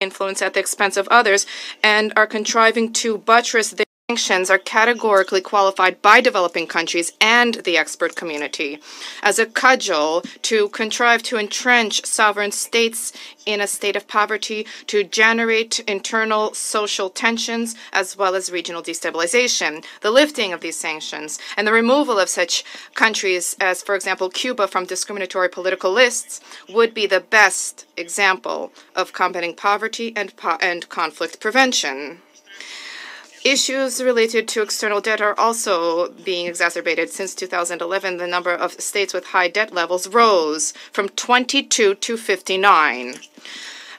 influence at the expense of others and are contriving to buttress their sanctions are categorically qualified by developing countries and the expert community as a cudgel to contrive to entrench sovereign states in a state of poverty, to generate internal social tensions as well as regional destabilization. The lifting of these sanctions and the removal of such countries as, for example, Cuba from discriminatory political lists would be the best example of combating poverty and conflict prevention. Issues related to external debt are also being exacerbated. Since 2011, the number of states with high debt levels rose from 22 to 59.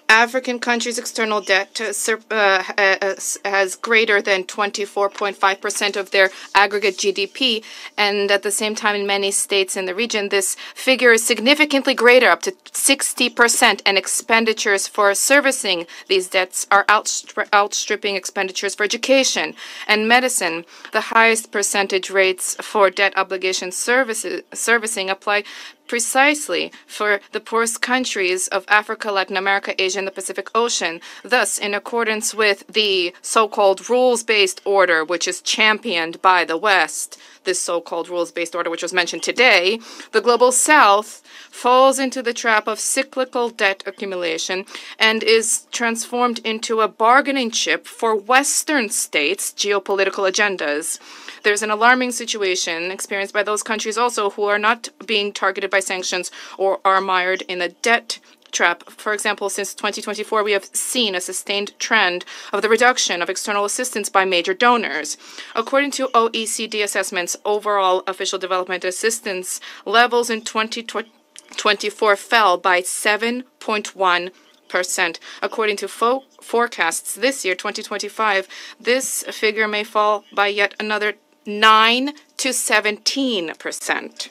African countries' external debt has greater than 24.5% of their aggregate GDP, and at the same time in many states in the region, this figure is significantly greater, up to 60%, and expenditures for servicing these debts are outstripping expenditures for education and medicine. The highest percentage rates for debt obligation servicing apply precisely for the poorest countries of Africa, Latin America, Asia, and the Pacific Ocean. Thus, in accordance with the so-called rules-based order, which is championed by the West, this so-called rules-based order, which was mentioned today, the Global South falls into the trap of cyclical debt accumulation and is transformed into a bargaining chip for Western states' geopolitical agendas. There's an alarming situation experienced by those countries also who are not being targeted by sanctions or are mired in a debt trap. For example, since 2024, we have seen a sustained trend of the reduction of external assistance by major donors. According to OECD assessments, overall official development assistance levels in 2024 fell by 7.1%. According to forecasts this year, 2025, this figure may fall by yet another 9 to 17%.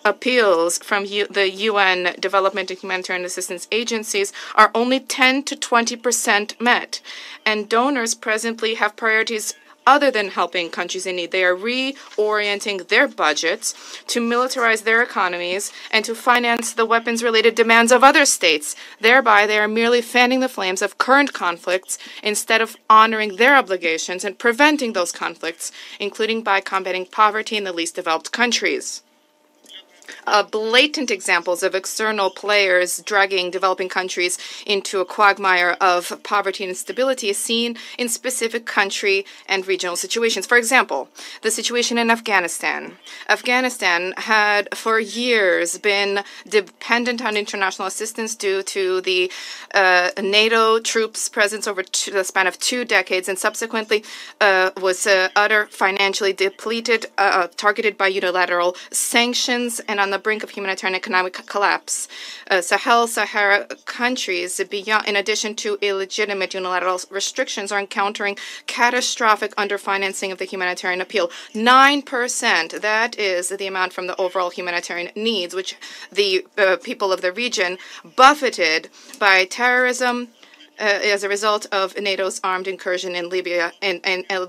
Appeals from the UN Development and Humanitarian Assistance Agencies are only 10 to 20% met, and donors presently have priorities other than helping countries in need. They are reorienting their budgets to militarize their economies and to finance the weapons-related demands of other states. Thereby, they are merely fanning the flames of current conflicts instead of honoring their obligations and preventing those conflicts, including by combating poverty in the least developed countries. Blatant examples of external players dragging developing countries into a quagmire of poverty and instability is seen in specific country and regional situations. For example, the situation in Afghanistan. Afghanistan had for years been dependent on international assistance due to the NATO troops' presence over the span of 2 decades, and subsequently was financially depleted, targeted by unilateral sanctions, and on the brink of humanitarian economic collapse. Sahara countries, in addition to illegitimate unilateral restrictions, are encountering catastrophic underfinancing of the humanitarian appeal. 9%, that is the amount from the overall humanitarian needs, which the people of the region, buffeted by terrorism, as a result of NATO's armed incursion in Libya, and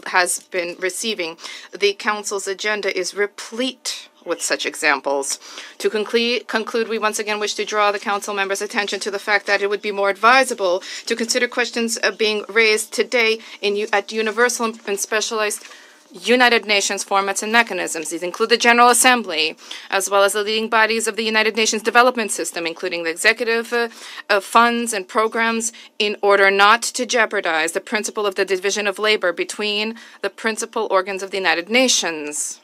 has been receiving. The Council's agenda is replete with such examples. To conclude, we once again wish to draw the Council members' attention to the fact that it would be more advisable to consider questions being raised today at universal and specialized United Nations formats and mechanisms. These include the General Assembly, as well as the leading bodies of the United Nations Development System, including the executive funds and programs, in order not to jeopardize the principle of the division of labor between the principal organs of the United Nations.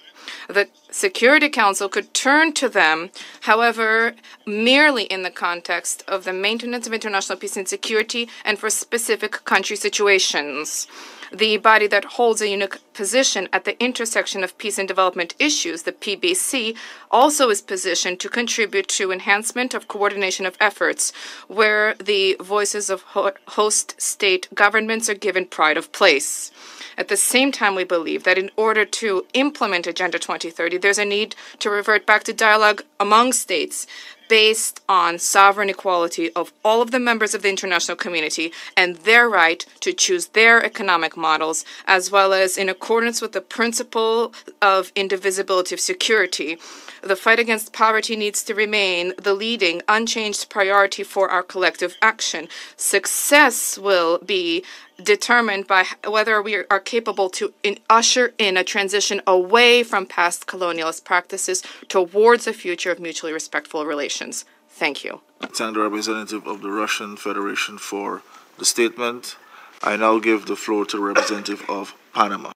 The Security Council could turn to them, however, merely in the context of the maintenance of international peace and security and for specific country situations. The body that holds a unique position at the intersection of peace and development issues, the PBC, also is positioned to contribute to enhancement of coordination of efforts, where the voices of host state governments are given pride of place. At the same time, we believe that in order to implement Agenda 2030, there's a need to revert back to dialogue among states based on sovereign equality of all of the members of the international community and their right to choose their economic models, as well as in accordance with the principle of indivisibility of security. The fight against poverty needs to remain the leading, unchanged priority for our collective action. Success will be determined by whether we are capable to usher in a transition away from past colonialist practices towards a future of mutually respectful relations. Thank you. Thank the representative of the Russian Federation for the statement. I now give the floor to the representative of Panama.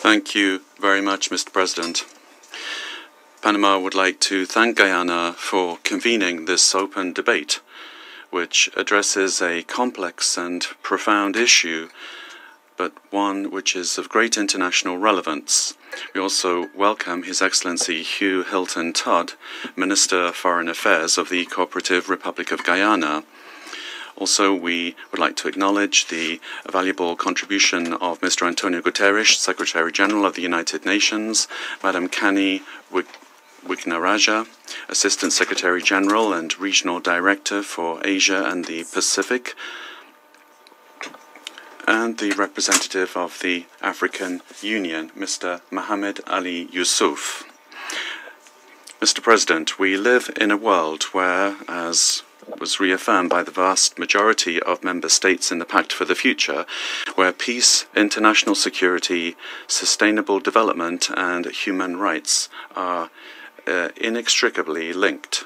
Thank you very much, Mr. President. Panama would like to thank Guyana for convening this open debate, which addresses a complex and profound issue, but one which is of great international relevance. We also welcome His Excellency Hugh Hilton Todd, Minister of Foreign Affairs of the Cooperative Republic of Guyana. Also, we would like to acknowledge the valuable contribution of Mr. Antonio Guterres, Secretary General of the United Nations, Madam Kani Wignaraja, Assistant Secretary General and Regional Director for Asia and the Pacific, and the representative of the African Union, Mr. Mohamed Ali Yusuf. Mr. President, we live in a world where, as was reaffirmed by the vast majority of member states in the Pact for the Future, where peace, international security, sustainable development and human rights are inextricably linked.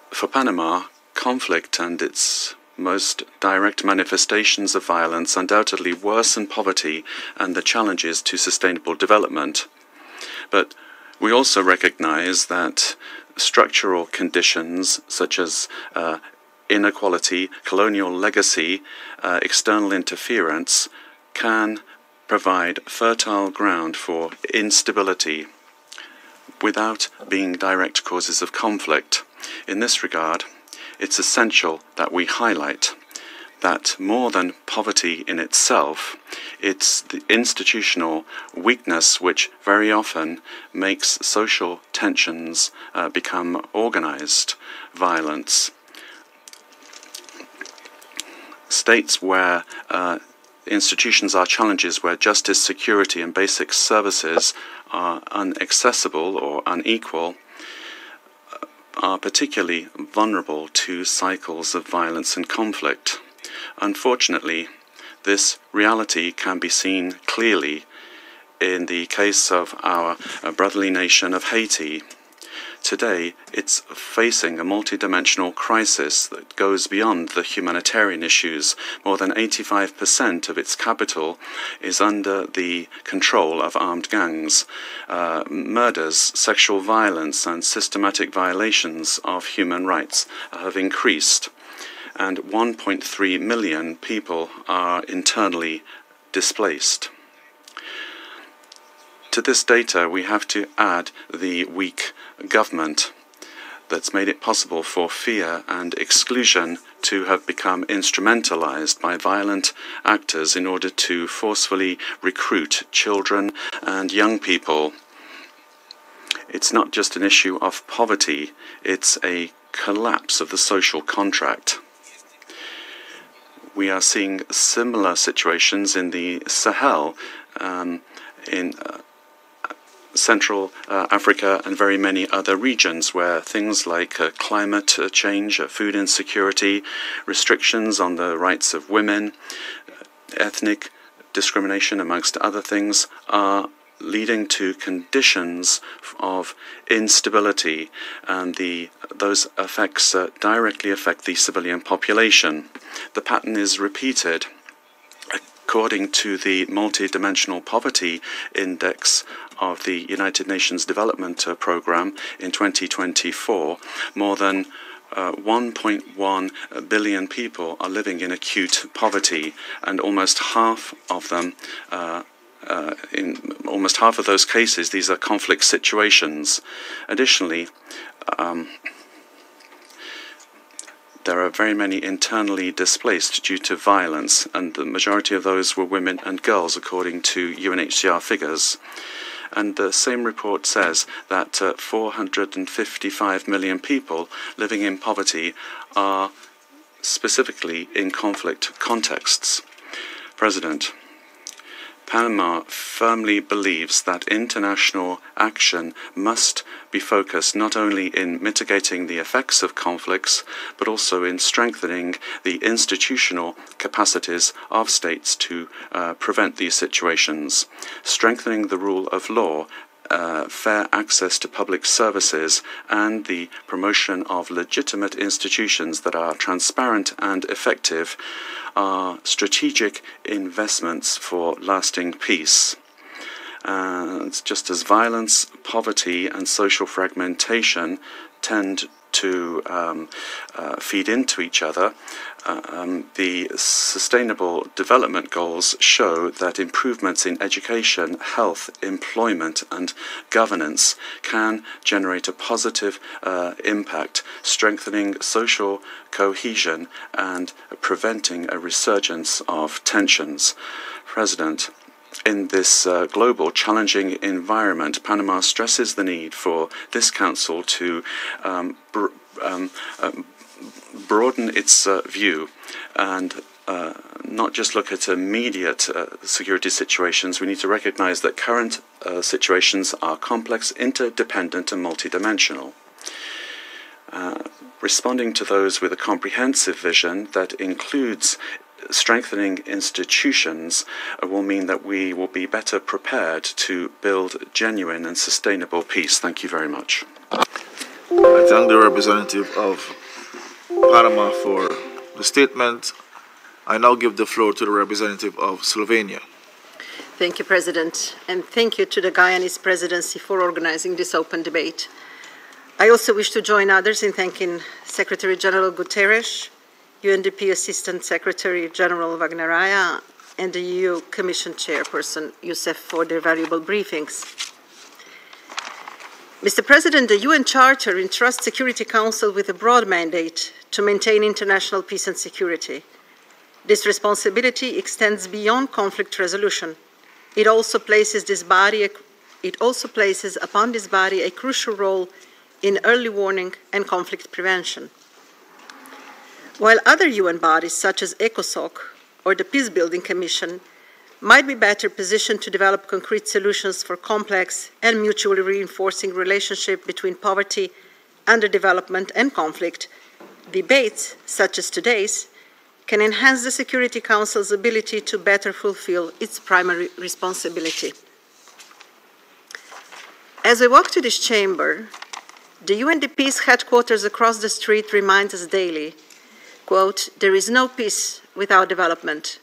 For Panama, conflict and its most direct manifestations of violence undoubtedly worsen poverty and the challenges to sustainable development. But we also recognize that structural conditions such as inequality, colonial legacy, external interference can provide fertile ground for instability without being direct causes of conflict. In this regard, it's essential that we highlight that more than poverty in itself, it's the institutional weakness which very often makes social tensions become organized violence. States where institutions are challenges, where justice, security, and basic services are inaccessible or unequal, are particularly vulnerable to cycles of violence and conflict. Unfortunately, this reality can be seen clearly in the case of our brotherly nation of Haiti. Today, it's facing a multidimensional crisis that goes beyond the humanitarian issues. More than 85% of its capital is under the control of armed gangs. Murders, sexual violence, and systematic violations of human rights have increased, and 1.3 million people are internally displaced. To this data, we have to add the weak government that's made it possible for fear and exclusion to have become instrumentalized by violent actors in order to forcefully recruit children and young people. It's not just an issue of poverty, it's a collapse of the social contract. We are seeing similar situations in the Sahel, in Central Africa and very many other regions where things like climate change, food insecurity, restrictions on the rights of women, ethnic discrimination, amongst other things, are leading to conditions of instability, and those effects directly affect the civilian population. The pattern is repeated. According to the Multidimensional Poverty Index of the United Nations Development Programme in 2024, more than 1.1 billion people are living in acute poverty, and almost half of them, in almost half of those cases, these are conflict situations. Additionally, there are very many internally displaced due to violence, and the majority of those were women and girls, according to UNHCR figures. And the same report says that 455 million people living in poverty are specifically in conflict contexts. President, Panama firmly believes that international action must be focused not only in mitigating the effects of conflicts, but also in strengthening the institutional capacities of states to prevent these situations, strengthening the rule of law, fair access to public services, and the promotion of legitimate institutions that are transparent and effective are strategic investments for lasting peace. Just as violence, poverty, and social fragmentation tend to feed into each other, the Sustainable Development Goals show that improvements in education, health, employment, and governance can generate a positive impact, strengthening social cohesion and preventing a resurgence of tensions. President, in this global challenging environment, Panama stresses the need for this Council to broaden its view and not just look at immediate security situations. We need to recognize that current situations are complex, interdependent, and multidimensional. Responding to those with a comprehensive vision that includes strengthening institutions will mean that we will be better prepared to build genuine and sustainable peace. Thank you very much. I thank the representative of Panama for the statement. I now give the floor to the representative of Slovenia. Thank you, President, and thank you to the Guyanese presidency for organizing this open debate. I also wish to join others in thanking Secretary General Guterres, UNDP Assistant Secretary General Wagneraya, and the EU Commission Chairperson Youssef for their valuable briefings. Mr. President, the UN Charter entrusts Security Council with a broad mandate to maintain international peace and security. This responsibility extends beyond conflict resolution. It also places upon this body a crucial role in early warning and conflict prevention. While other UN bodies, such as ECOSOC or the Peacebuilding Commission, might be better positioned to develop concrete solutions for complex and mutually reinforcing relationships between poverty, underdevelopment, and conflict, debates such as today's can enhance the Security Council's ability to better fulfill its primary responsibility. As we walk to this chamber, the UNDP's headquarters across the street reminds us daily, quote, "There is no peace without development,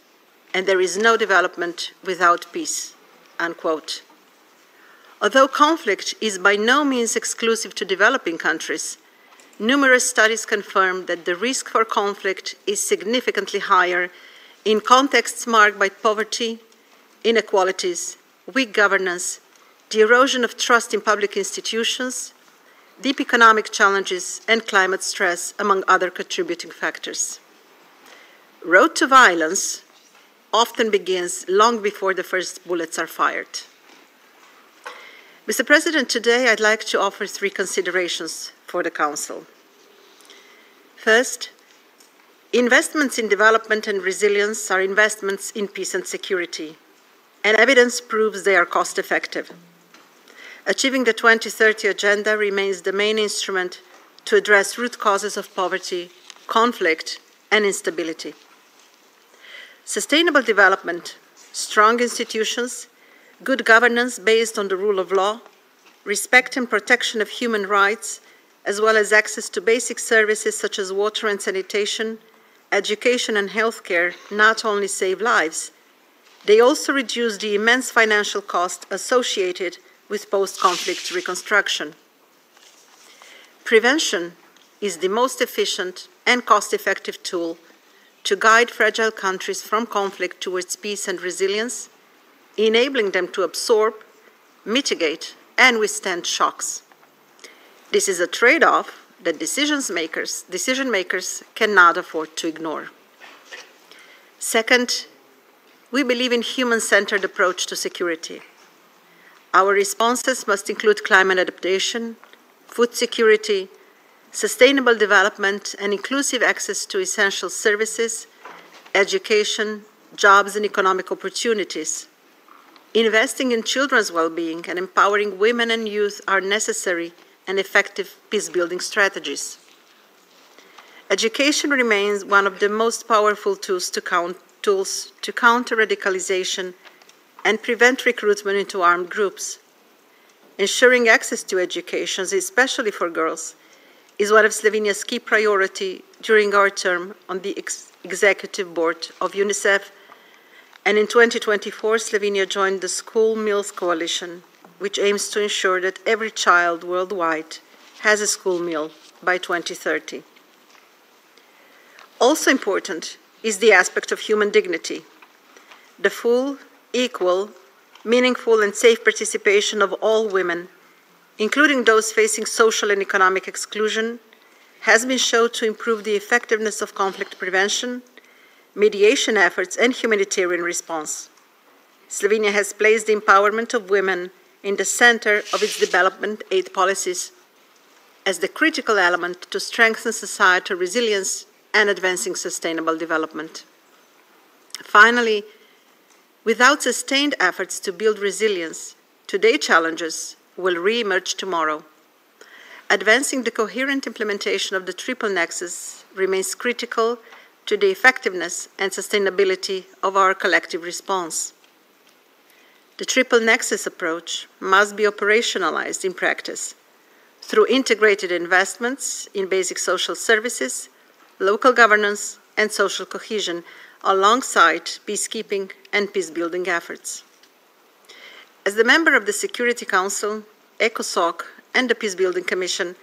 and there is no development without peace," unquote. Although conflict is by no means exclusive to developing countries, numerous studies confirm that the risk for conflict is significantly higher in contexts marked by poverty, inequalities, weak governance, the erosion of trust in public institutions, deep economic challenges, and climate stress, among other contributing factors. Road to violence often begins long before the first bullets are fired. Mr. President, today I'd like to offer 3 considerations for the Council. First, investments in development and resilience are investments in peace and security, and evidence proves they are cost-effective. Achieving the 2030 Agenda remains the main instrument to address root causes of poverty, conflict, and instability. Sustainable development, strong institutions, good governance based on the rule of law, respect and protection of human rights, as well as access to basic services such as water and sanitation, education and healthcare not only save lives, they also reduce the immense financial cost associated with post-conflict reconstruction. Prevention is the most efficient and cost-effective tool to guide fragile countries from conflict towards peace and resilience, enabling them to absorb, mitigate, and withstand shocks. This is a trade-off that decision makers cannot afford to ignore. Second, we believe in human-centered approach to security. Our responses must include climate adaptation, food security, sustainable development, and inclusive access to essential services, education, jobs, and economic opportunities. Investing in children's well-being and empowering women and youth are necessary and effective peace-building strategies. Education remains one of the most powerful tools to counter radicalization and prevent recruitment into armed groups. Ensuring access to education, especially for girls, is one of Slovenia's key priorities during our term on the Executive Board of UNICEF, and in 2024, Slovenia joined the School Meals Coalition, which aims to ensure that every child worldwide has a school meal by 2030. Also important is the aspect of human dignity. The full, equal, meaningful, and safe participation of all women, including those facing social and economic exclusion, has been shown to improve the effectiveness of conflict prevention, mediation efforts, and humanitarian response. Slovenia has placed the empowerment of women in the center of its development aid policies as the critical element to strengthen societal resilience and advancing sustainable development. Finally, without sustained efforts to build resilience, today's challenges will re-emerge tomorrow. Advancing the coherent implementation of the triple nexus remains critical to the effectiveness and sustainability of our collective response. The triple nexus approach must be operationalized in practice through integrated investments in basic social services, local governance, and social cohesion, alongside peacekeeping and peace-building efforts. As the member of the Security Council, ECOSOC, and the Peace-Building Commission,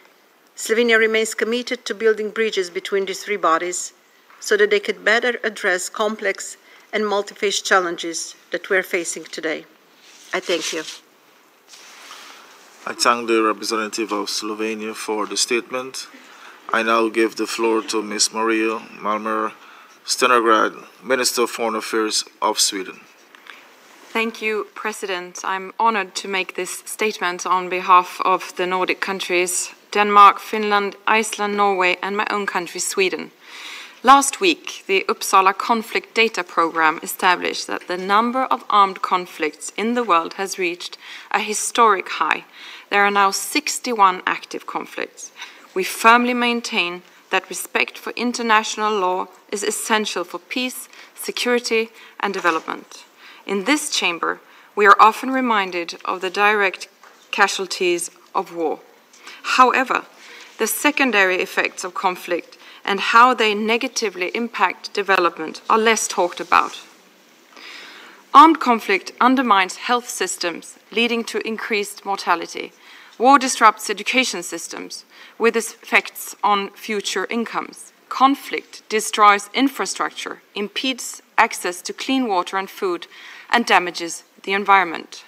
Slovenia remains committed to building bridges between these three bodies so that they could better address complex and multi-phase challenges that we are facing today. I thank you. I thank the representative of Slovenia for the statement. I now give the floor to Ms. Maria Malmer Stenergrad, Minister of Foreign Affairs of Sweden. Thank you, President. I'm honored to make this statement on behalf of the Nordic countries, Denmark, Finland, Iceland, Norway, and my own country, Sweden. Last week, the Uppsala Conflict Data Program established that the number of armed conflicts in the world has reached a historic high. There are now 61 active conflicts. We firmly maintain that respect for international law is essential for peace, security, and development. In this chamber, we are often reminded of the direct casualties of war. However, the secondary effects of conflict and how they negatively impact development are less talked about. Armed conflict undermines health systems, leading to increased mortality. War disrupts education systems, with effects on future incomes. Conflict destroys infrastructure, impedes access to clean water and food, and damages the environment.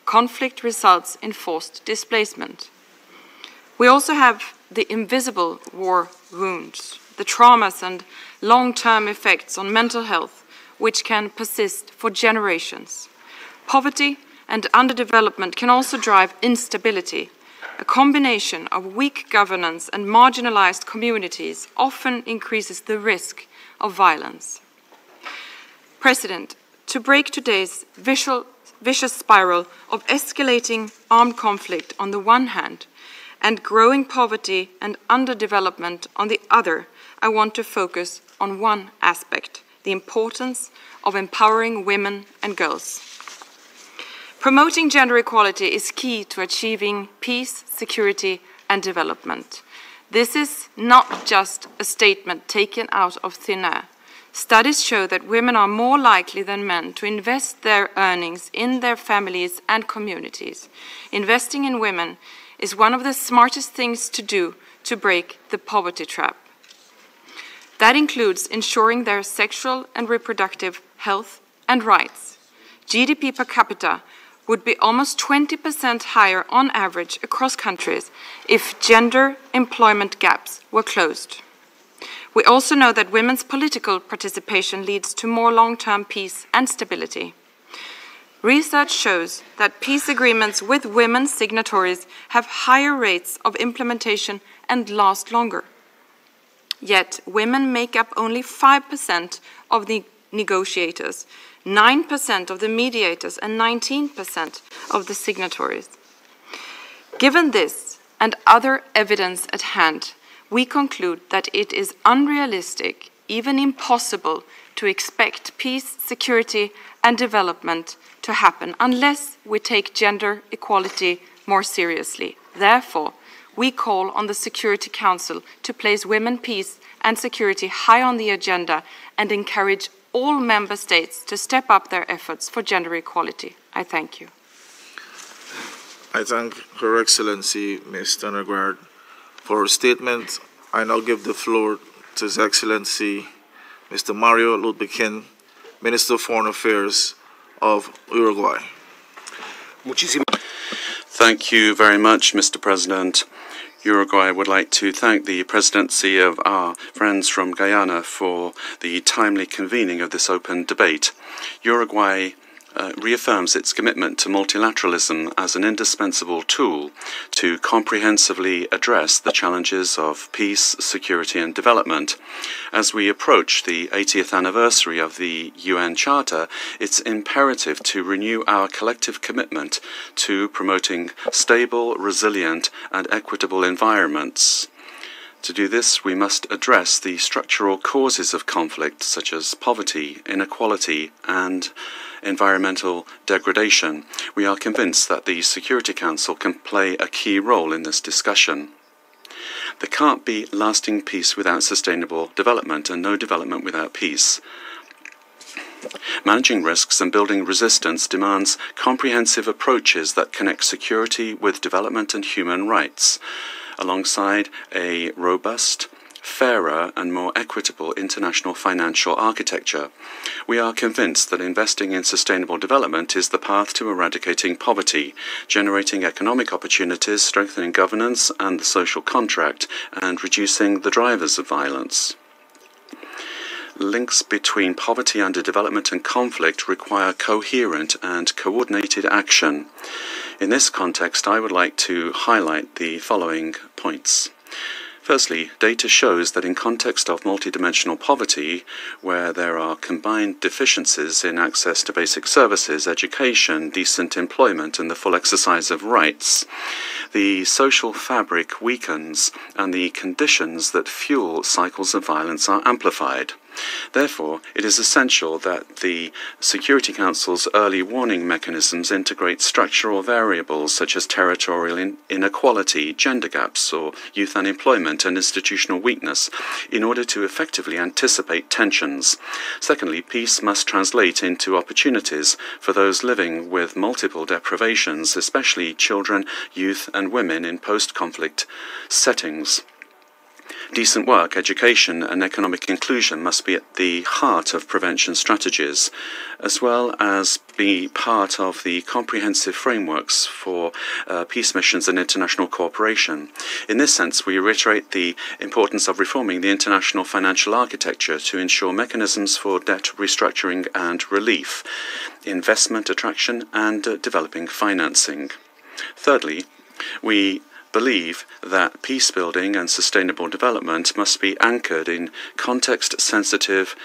Conflict results in forced displacement. We also have the invisible war wounds, the traumas and long-term effects on mental health, which can persist for generations. Poverty and underdevelopment can also drive instability. A combination of weak governance and marginalized communities often increases the risk of violence. President, to break today's vicious spiral of escalating armed conflict on the one hand and growing poverty and underdevelopment on the other, I want to focus on one aspect, the importance of empowering women and girls. Promoting gender equality is key to achieving peace, security, and development. This is not just a statement taken out of thin air. Studies show that women are more likely than men to invest their earnings in their families and communities. Investing in women is one of the smartest things to do to break the poverty trap. That includes ensuring their sexual and reproductive health and rights. GDP per capita would be almost 20% higher on average across countries if gender employment gaps were closed. We also know that women's political participation leads to more long-term peace and stability. Research shows that peace agreements with women signatories have higher rates of implementation and last longer. Yet, women make up only 5% of the negotiators, 9% of the mediators, and 19% of the signatories. Given this and other evidence at hand, we conclude that it is unrealistic, even impossible, to expect peace, security, and development to happen unless we take gender equality more seriously. Therefore, we call on the Security Council to place women, peace, and security high on the agenda and encourage all member states to step up their efforts for gender equality. I thank you. I thank Her Excellency, Ms. Stenograd, for her statement. I now give the floor to His Excellency, Mr. Mario Lutbekin, Minister of Foreign Affairs of Uruguay. Thank you very much, Mr. President. Uruguay would like to thank the presidency of our friends from Guyana for the timely convening of this open debate. Uruguay reaffirms its commitment to multilateralism as an indispensable tool to comprehensively address the challenges of peace, security, and development. As we approach the 80th anniversary of the UN Charter, it's imperative to renew our collective commitment to promoting stable, resilient, and equitable environments. To do this, we must address the structural causes of conflict, such as poverty, inequality, and environmental degradation. We are convinced that the Security Council can play a key role in this discussion. There can't be lasting peace without sustainable development, and no development without peace. Managing risks and building resistance demands comprehensive approaches that connect security with development and human rights, alongside a robust, fairer and more equitable international financial architecture. We are convinced that investing in sustainable development is the path to eradicating poverty, generating economic opportunities, strengthening governance and the social contract, and reducing the drivers of violence. Links between poverty, underdevelopment, and conflict require coherent and coordinated action. In this context, I would like to highlight the following points. Firstly, data shows that in context of multidimensional poverty, where there are combined deficiencies in access to basic services, education, decent employment, and the full exercise of rights, the social fabric weakens and the conditions that fuel cycles of violence are amplified. Therefore, it is essential that the Security Council's early warning mechanisms integrate structural variables such as territorial inequality, gender gaps, or youth unemployment and institutional weakness in order to effectively anticipate tensions. Secondly, peace must translate into opportunities for those living with multiple deprivations, especially children, youth, and women in post-conflict settings. Decent work, education, and economic inclusion must be at the heart of prevention strategies, as well as be part of the comprehensive frameworks for peace missions and international cooperation. In this sense, we reiterate the importance of reforming the international financial architecture to ensure mechanisms for debt restructuring and relief, investment attraction, and developing financing. Thirdly, we believe that peace building and sustainable development must be anchored in context-sensitive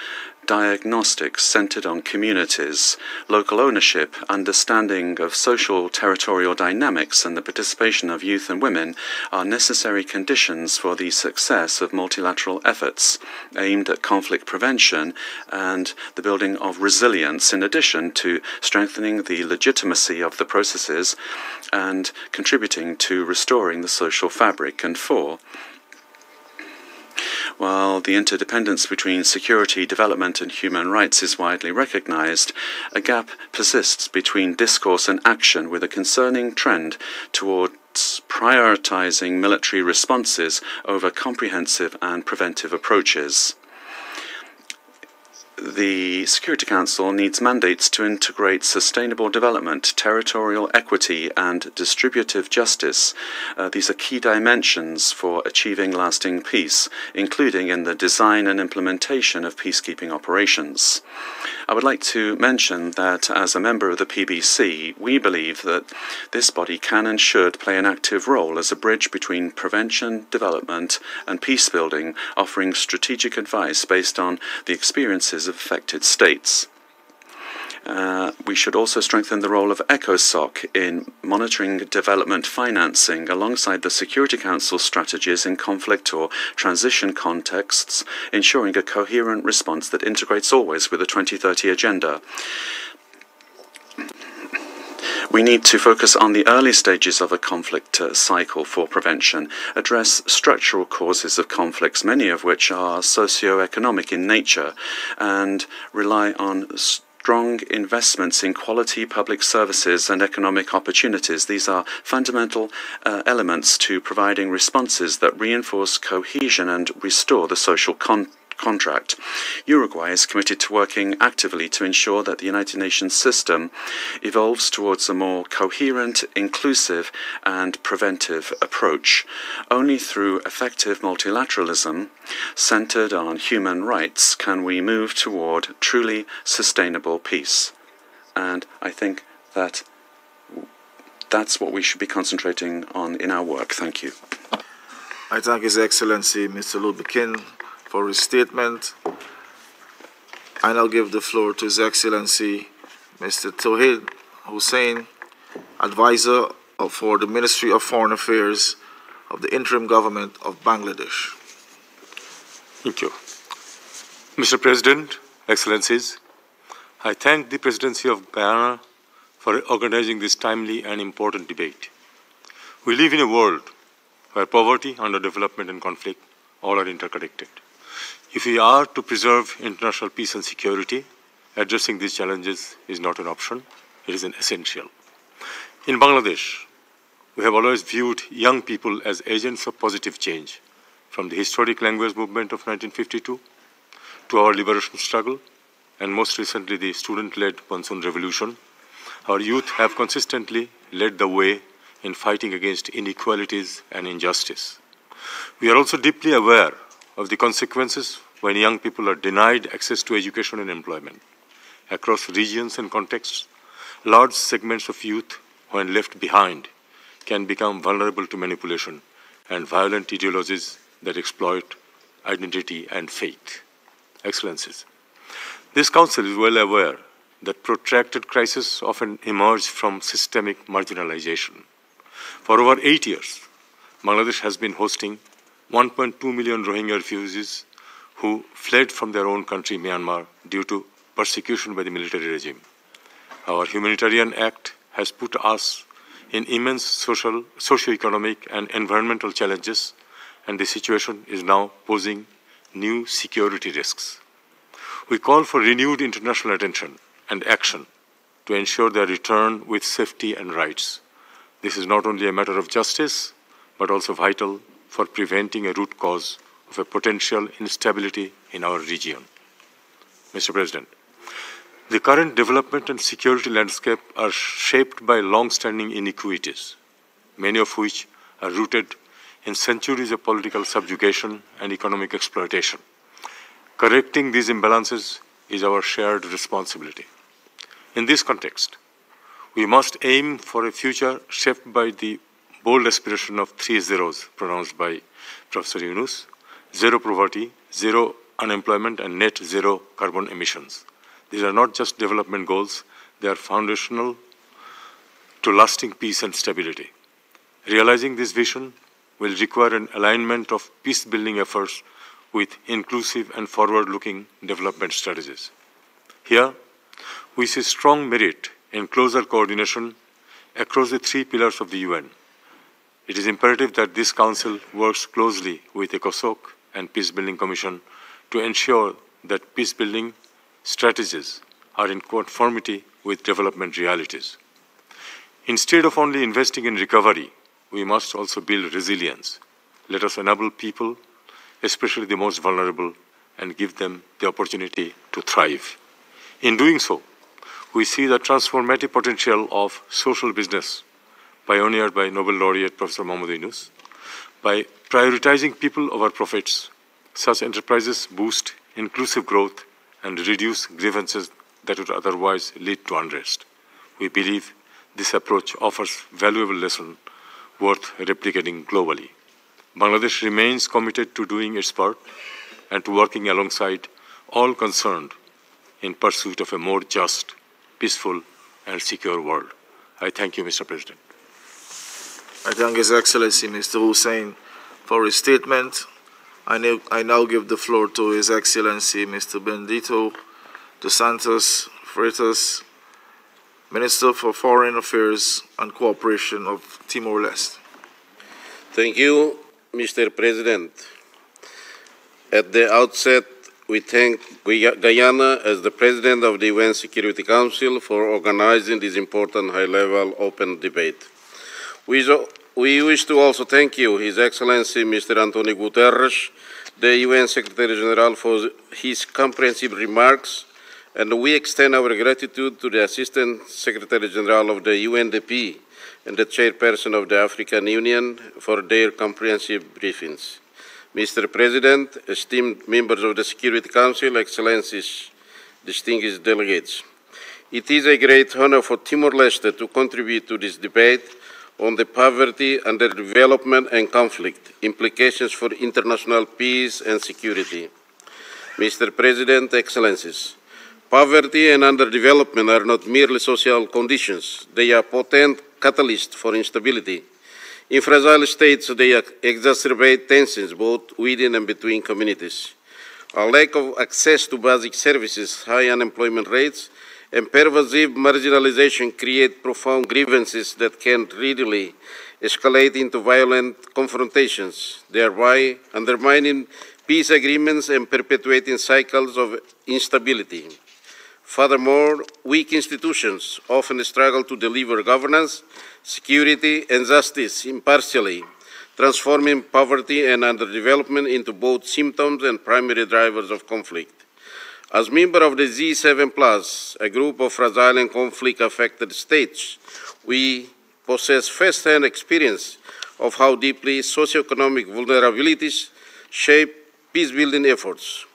diagnostics centered on communities, local ownership, understanding of social territorial dynamics, and the participation of youth and women are necessary conditions for the success of multilateral efforts aimed at conflict prevention and the building of resilience, in addition to strengthening the legitimacy of the processes and contributing to restoring the social fabric. And four, while the interdependence between security, development, and human rights is widely recognized, a gap persists between discourse and action, with a concerning trend towards prioritizing military responses over comprehensive and preventive approaches. the Security Council needs mandates to integrate sustainable development, territorial equity, and distributive justice. These are key dimensions for achieving lasting peace, including in the design and implementation of peacekeeping operations. I would like to mention that as a member of the PBC, we believe that this body can and should play an active role as a bridge between prevention, development, and peace building, offering strategic advice based on the experiences of affected states. We should also strengthen the role of ECOSOC in monitoring development financing alongside the Security Council strategies in conflict or transition contexts, ensuring a coherent response that integrates always with the 2030 Agenda. We need to focus on the early stages of a conflict cycle for prevention, address structural causes of conflicts, many of which are socio-economic in nature, and rely on strong investments in quality public services and economic opportunities. These are fundamental elements to providing responses that reinforce cohesion and restore the social contract. Uruguay is committed to working actively to ensure that the United Nations system evolves towards a more coherent, inclusive, and preventive approach. Only through effective multilateralism centered on human rights can we move toward truly sustainable peace. And I think that that's what we should be concentrating on in our work. Thank you. I thank His Excellency Mr. Lubekin for his statement. I now give the floor to His Excellency Mr. Tawhid Hussain, Advisor for the Ministry of Foreign Affairs of the Interim Government of Bangladesh. Thank you. Mr. President, Excellencies, I thank the Presidency of Guyana for organizing this timely and important debate. We live in a world where poverty, underdevelopment, and conflict all are interconnected. If we are to preserve international peace and security, addressing these challenges is not an option, it is an essential. In Bangladesh, we have always viewed young people as agents of positive change, from the historic language movement of 1952 to our liberation struggle, and most recently the student-led Monsoon Revolution. Our youth have consistently led the way in fighting against inequalities and injustice. We are also deeply aware of the consequences when young people are denied access to education and employment. Across regions and contexts, large segments of youth, when left behind, can become vulnerable to manipulation and violent ideologies that exploit identity and faith. Excellencies, this Council is well aware that protracted crises often emerge from systemic marginalization. For over 8 years, Bangladesh has been hosting 1.2 million Rohingya refugees who fled from their own country, Myanmar, due to persecution by the military regime. Our humanitarian act has put us in immense socio-economic and environmental challenges, and the situation is now posing new security risks. We call for renewed international attention and action to ensure their return with safety and rights. This is not only a matter of justice, but also vital for preventing a root cause of a potential instability in our region. Mr. President, the current development and security landscape are shaped by long-standing inequities, many of which are rooted in centuries of political subjugation and economic exploitation. Correcting these imbalances is our shared responsibility. In this context, we must aim for a future shaped by the bold aspiration of 3 zeros pronounced by Professor Yunus: zero poverty, zero unemployment, and net zero carbon emissions. These are not just development goals, they are foundational to lasting peace and stability. Realizing this vision will require an alignment of peace-building efforts with inclusive and forward-looking development strategies. Here, we see strong merit in closer coordination across the 3 pillars of the UN. It is imperative that this Council works closely with ECOSOC and Peacebuilding Commission to ensure that peacebuilding strategies are in conformity with development realities. Instead of only investing in recovery, we must also build resilience. Let us enable people, especially the most vulnerable, and give them the opportunity to thrive. In doing so, we see the transformative potential of social business pioneered by Nobel laureate Professor Muhammad Yunus. By prioritizing people over profits, such enterprises boost inclusive growth and reduce grievances that would otherwise lead to unrest. We believe this approach offers valuable lessons worth replicating globally. Bangladesh remains committed to doing its part and to working alongside all concerned in pursuit of a more just, peaceful, and secure world. I thank you, Mr. President. I thank His Excellency Mr. Hussein for his statement. I now give the floor to His Excellency Mr. Benedito dos Santos Freitas, Minister for Foreign Affairs and Cooperation of Timor-Leste. Thank you, Mr. President. At the outset, we thank Guyana as the President of the UN Security Council for organizing this important high-level open debate. We wish to also thank you, His Excellency Mr. Antonio Guterres, the UN Secretary General, for his comprehensive remarks, and we extend our gratitude to the Assistant Secretary General of the UNDP and the Chairperson of the African Union for their comprehensive briefings. Mr. President, esteemed members of the Security Council, Excellencies, distinguished delegates, it is a great honor for Timor-Leste to contribute to this debate on the poverty, underdevelopment, and conflict implications for international peace and security. Mr. President, Excellencies, poverty and underdevelopment are not merely social conditions. They are potent catalysts for instability. In fragile states, they exacerbate tensions both within and between communities. A lack of access to basic services, high unemployment rates, and pervasive marginalization create profound grievances that can readily escalate into violent confrontations, thereby undermining peace agreements and perpetuating cycles of instability. Furthermore, weak institutions often struggle to deliver governance, security, and justice impartially, transforming poverty and underdevelopment into both symptoms and primary drivers of conflict. As member of the G7+, a group of fragile and conflict-affected states, we possess first-hand experience of how deeply socioeconomic vulnerabilities shape peace-building efforts.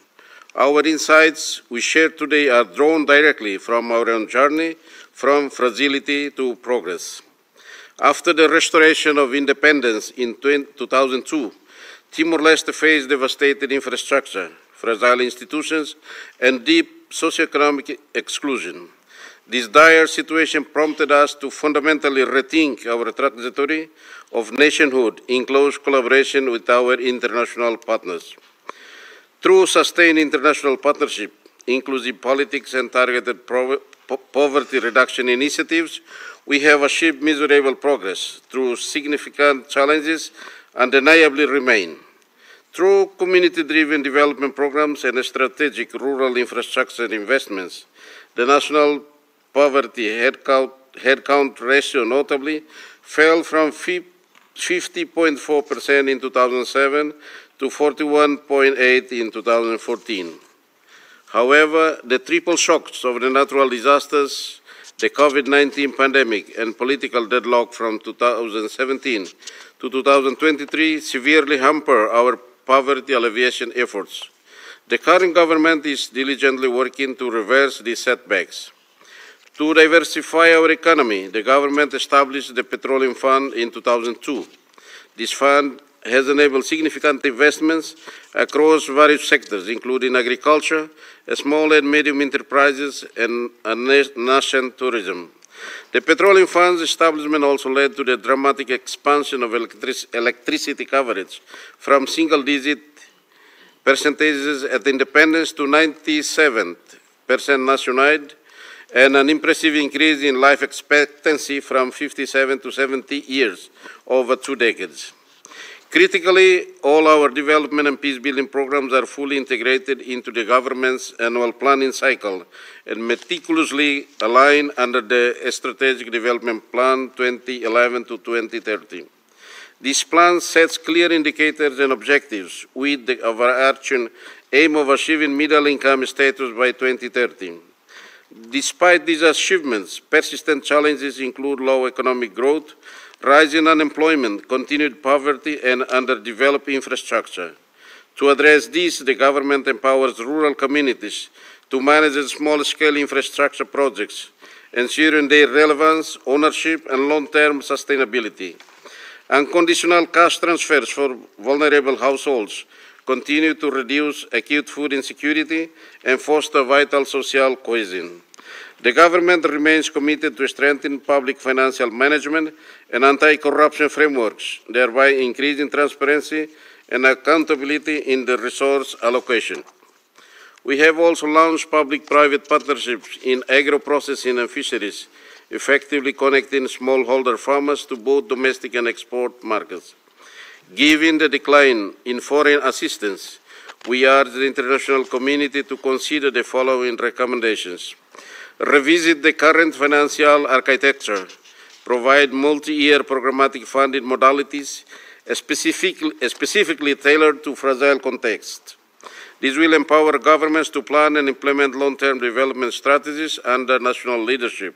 Our insights we share today are drawn directly from our own journey from fragility to progress. After the restoration of independence in 2002, Timor-Leste faced devastated infrastructure, fragile institutions, and deep socioeconomic exclusion. This dire situation prompted us to fundamentally rethink our trajectory of nationhood in close collaboration with our international partners. Through sustained international partnership, inclusive politics, and targeted poverty reduction initiatives, we have achieved measurable progress. Through significant challenges undeniably remain. Through community-driven development programs and strategic rural infrastructure investments, the national poverty headcount ratio notably fell from 50.4% in 2007 to 41.8% in 2014. However, the triple shocks of the natural disasters, the COVID-19 pandemic, and political deadlock from 2017 to 2023 severely hamper our poverty alleviation efforts. The current government is diligently working to reverse these setbacks. To diversify our economy, the government established the Petroleum Fund in 2002. This fund has enabled significant investments across various sectors, including agriculture, small and medium enterprises, and nascent tourism. The Petroleum Fund's establishment also led to the dramatic expansion of electricity coverage from single-digit percentages at independence to 97% nationwide, and an impressive increase in life expectancy from 57 to 70 years over 2 decades. Critically, all our development and peace-building programs are fully integrated into the government's annual planning cycle and meticulously aligned under the Strategic Development Plan 2011 to 2030. This plan sets clear indicators and objectives with the overarching aim of achieving middle-income status by 2030. Despite these achievements, persistent challenges include low economic growth, rising unemployment, continued poverty, and underdeveloped infrastructure. To address this, the government empowers rural communities to manage small-scale infrastructure projects, ensuring their relevance, ownership, and long-term sustainability. Unconditional cash transfers for vulnerable households continue to reduce acute food insecurity and foster vital social cohesion. The government remains committed to strengthening public financial management and anti-corruption frameworks, thereby increasing transparency and accountability in the resource allocation. We have also launched public-private partnerships in agro-processing and fisheries, effectively connecting smallholder farmers to both domestic and export markets. Given the decline in foreign assistance, we urge the international community to consider the following recommendations. Revisit the current financial architecture, provide multi-year programmatic funding modalities specifically tailored to fragile contexts. This will empower governments to plan and implement long-term development strategies under national leadership.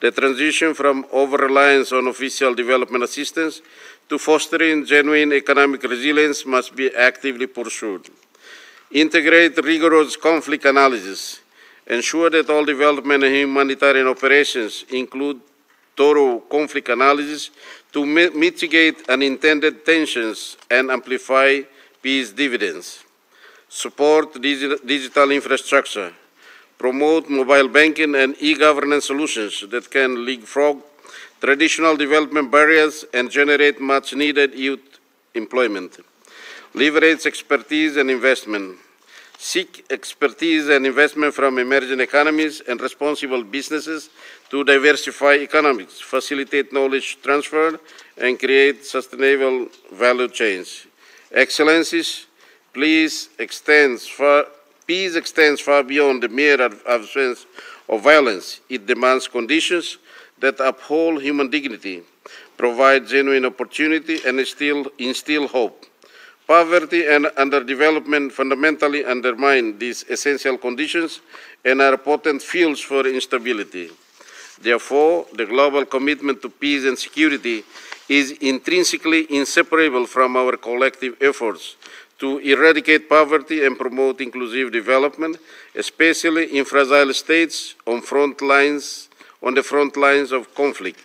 The transition from over-reliance on official development assistance to fostering genuine economic resilience must be actively pursued. Integrate rigorous conflict analysis. Ensure that all development and humanitarian operations include thorough conflict analysis to mitigate unintended tensions and amplify peace dividends. Support digital infrastructure. Promote mobile banking and e-governance solutions that can leapfrog traditional development barriers and generate much-needed youth employment. Leverage expertise and investment. Seek expertise and investment from emerging economies and responsible businesses to diversify economics, facilitate knowledge transfer, and create sustainable value chains. Excellencies, peace extends far beyond the mere absence of violence. It demands conditions that uphold human dignity, provide genuine opportunity, and instill hope. Poverty and underdevelopment fundamentally undermine these essential conditions and are potent fuels for instability. Therefore, the global commitment to peace and security is intrinsically inseparable from our collective efforts to eradicate poverty and promote inclusive development, especially in fragile states on the front lines of conflict.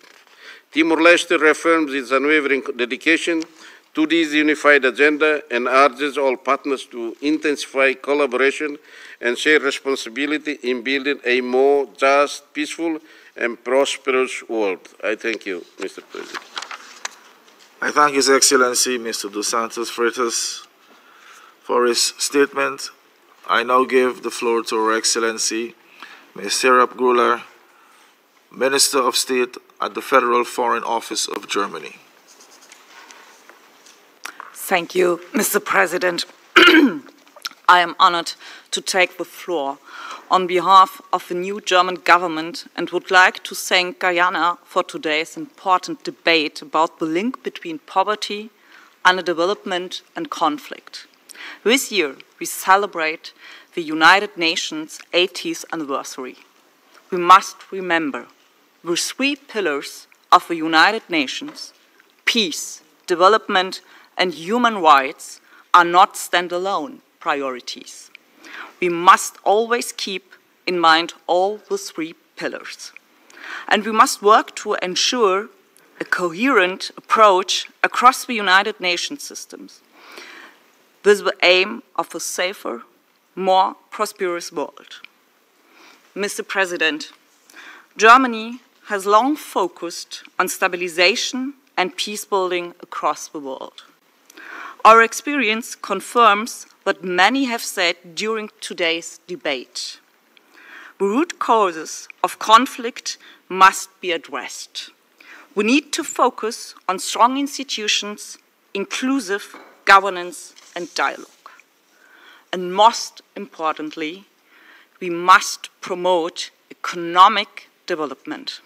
Timor-Leste reaffirms its unwavering dedication to this unified agenda and urges all partners to intensify collaboration and share responsibility in building a more just, peaceful, and prosperous world. I thank you, Mr. President. I thank His Excellency, Mr. Dos Santos Freitas, for his statement. I now give the floor to Her Excellency, Ms. Serap Guler, Minister of State at the Federal Foreign Office of Germany. Thank you, Mr. President. I am honored to take the floor on behalf of the new German government and would like to thank Guyana for today's important debate about the link between poverty, underdevelopment, and conflict. This year, we celebrate the United Nations' 80th anniversary. We must remember the three pillars of the United Nations: peace, development, and human rights are not standalone priorities. We must always keep in mind all the three pillars. And we must work to ensure a coherent approach across the United Nations systems with the aim of a safer, more prosperous world. Mr. President, Germany has long focused on stabilization and peace building across the world. Our experience confirms what many have said during today's debate. The root causes of conflict must be addressed. We need to focus on strong institutions, inclusive governance, and dialogue. And most importantly, we must promote economic development.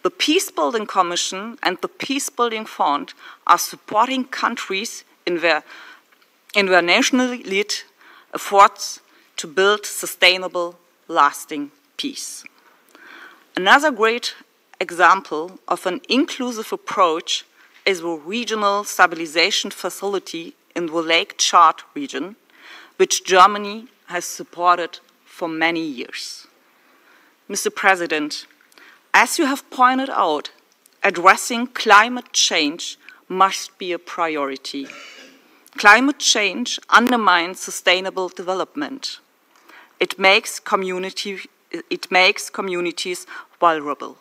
The Peace-Building Commission and the Peace-Building Fund are supporting countries in their nationally led efforts to build sustainable, lasting peace. Another great example of an inclusive approach is the Regional Stabilization Facility in the Lake Chad region, which Germany has supported for many years. Mr. President, as you have pointed out, addressing climate change must be a priority. Climate change undermines sustainable development. It makes communities vulnerable.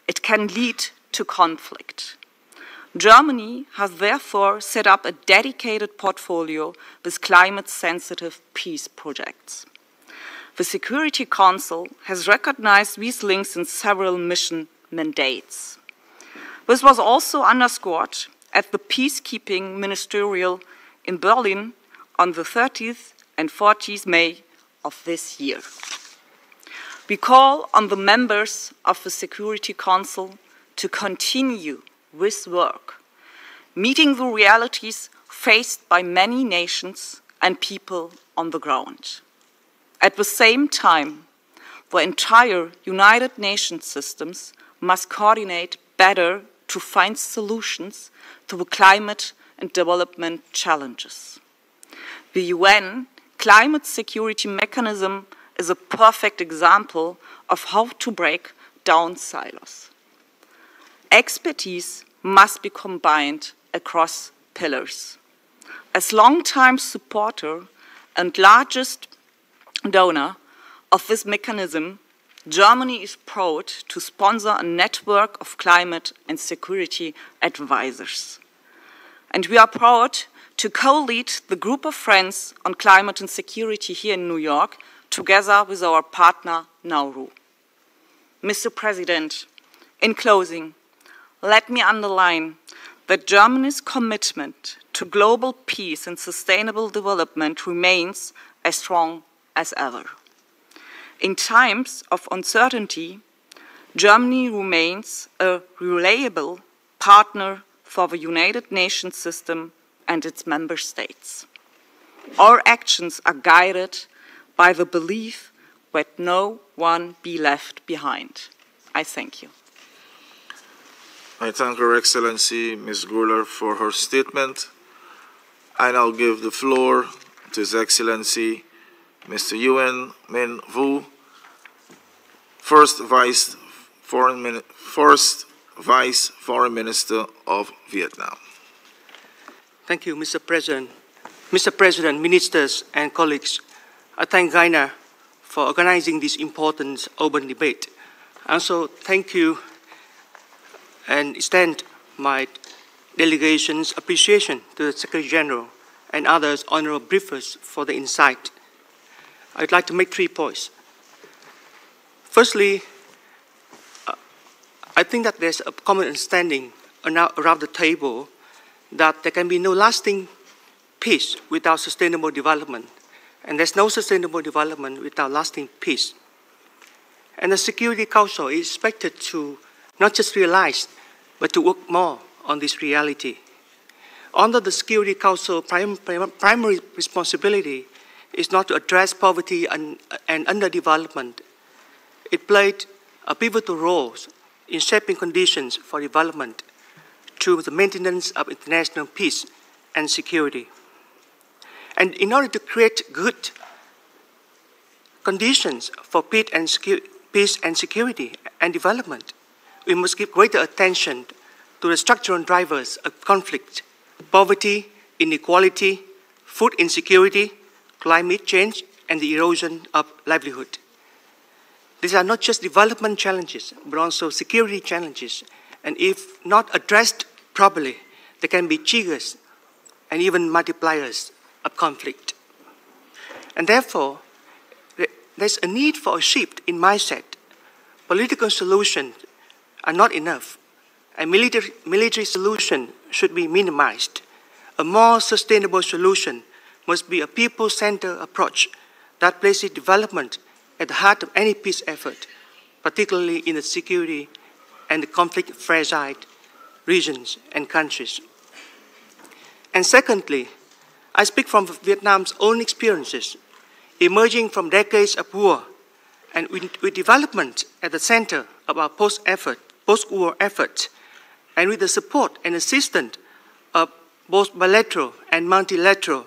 It can lead to conflict. Germany has therefore set up a dedicated portfolio with climate-sensitive peace projects. The Security Council has recognized these links in several mission mandates. This was also underscored at the Peacekeeping Ministerial in Berlin on the 30th and 40th May of this year. We call on the members of the Security Council to continue this work, meeting the realities faced by many nations and people on the ground. At the same time, the entire United Nations systems must coordinate better to find solutions to the climate and development challenges. The UN Climate Security Mechanism is a perfect example of how to break down silos. Expertise must be combined across pillars. As long-time supporter and largest donor of this mechanism, Germany is proud to sponsor a network of climate and security advisors. And we are proud to co-lead the group of friends on climate and security here in New York, together with our partner, Nauru. Mr. President, in closing, let me underline that Germany's commitment to global peace and sustainable development remains as strong as ever. In times of uncertainty, Germany remains a reliable partner for the United Nations system and its member states. Our actions are guided by the belief that no one be left behind. I thank you. I thank Her Excellency Ms. Gurler for her statement. I now give the floor to His Excellency Mr. Nguyen Minh Vu, First Vice Foreign Minister of Vietnam. Thank you, Mr. President. Mr. President, ministers and colleagues, I thank Guyana for organizing this important open debate. I also thank you and extend my delegation's appreciation to the Secretary General and others honorable briefers for the insight. I'd like to make 3 points. Firstly, I think that there's a common understanding around the table that there can be no lasting peace without sustainable development, and there's no sustainable development without lasting peace. And the Security Council is expected to not just realize, but to work more on this reality. Under the Security Council, primary responsibility is not to address poverty and underdevelopment. It played a pivotal role in shaping conditions for development through the maintenance of international peace and security. And in order to create good conditions for peace and security and development, we must give greater attention to the structural drivers of conflict: poverty, inequality, food insecurity, climate change, and the erosion of livelihood. These are not just development challenges, but also security challenges. And if not addressed properly, there can be triggers and even multipliers of conflict. And therefore, there's a need for a shift in mindset. Political solutions are not enough. A military solution should be minimized. A more sustainable solution must be a people-centered approach that places development at the heart of any peace effort, particularly in the security and the conflict-fragile regions and countries. And secondly, I speak from Vietnam's own experiences, emerging from decades of war, and with development at the center of our post-war effort, and with the support and assistance of both bilateral and multilateral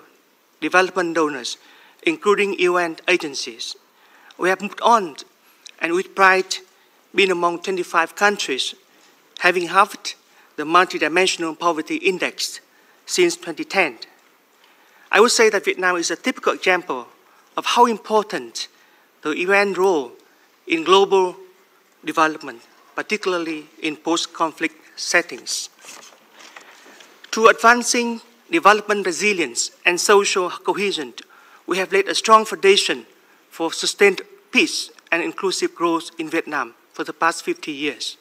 development donors, including UN agencies. We have moved on, and with pride, been among 25 countries, having halved the multidimensional poverty index since 2010. I would say that Vietnam is a typical example of how important the UN role in global development, particularly in post-conflict settings. Through advancing development resilience and social cohesion, we have laid a strong foundation for sustained peace and inclusive growth in Vietnam for the past 50 years.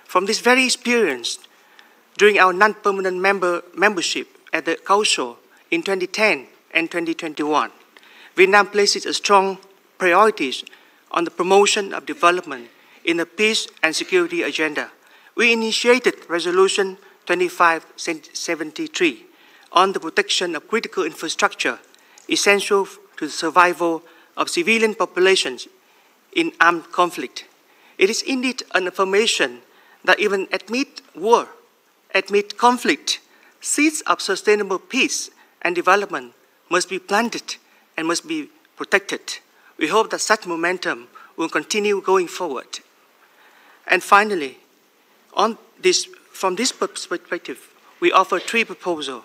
From this very experience, during our non-permanent membership at the Council in 2010 and 2021, Vietnam places a strong priorities on the promotion of development in the peace and security agenda. We initiated Resolution 2573 on the protection of critical infrastructure essential to the survival of civilian populations in armed conflict. It is indeed an affirmation that even amid war, amid conflict, seeds of sustainable peace and development must be planted and must be protected. We hope that such momentum will continue going forward. And finally, from this perspective, we offer three proposals.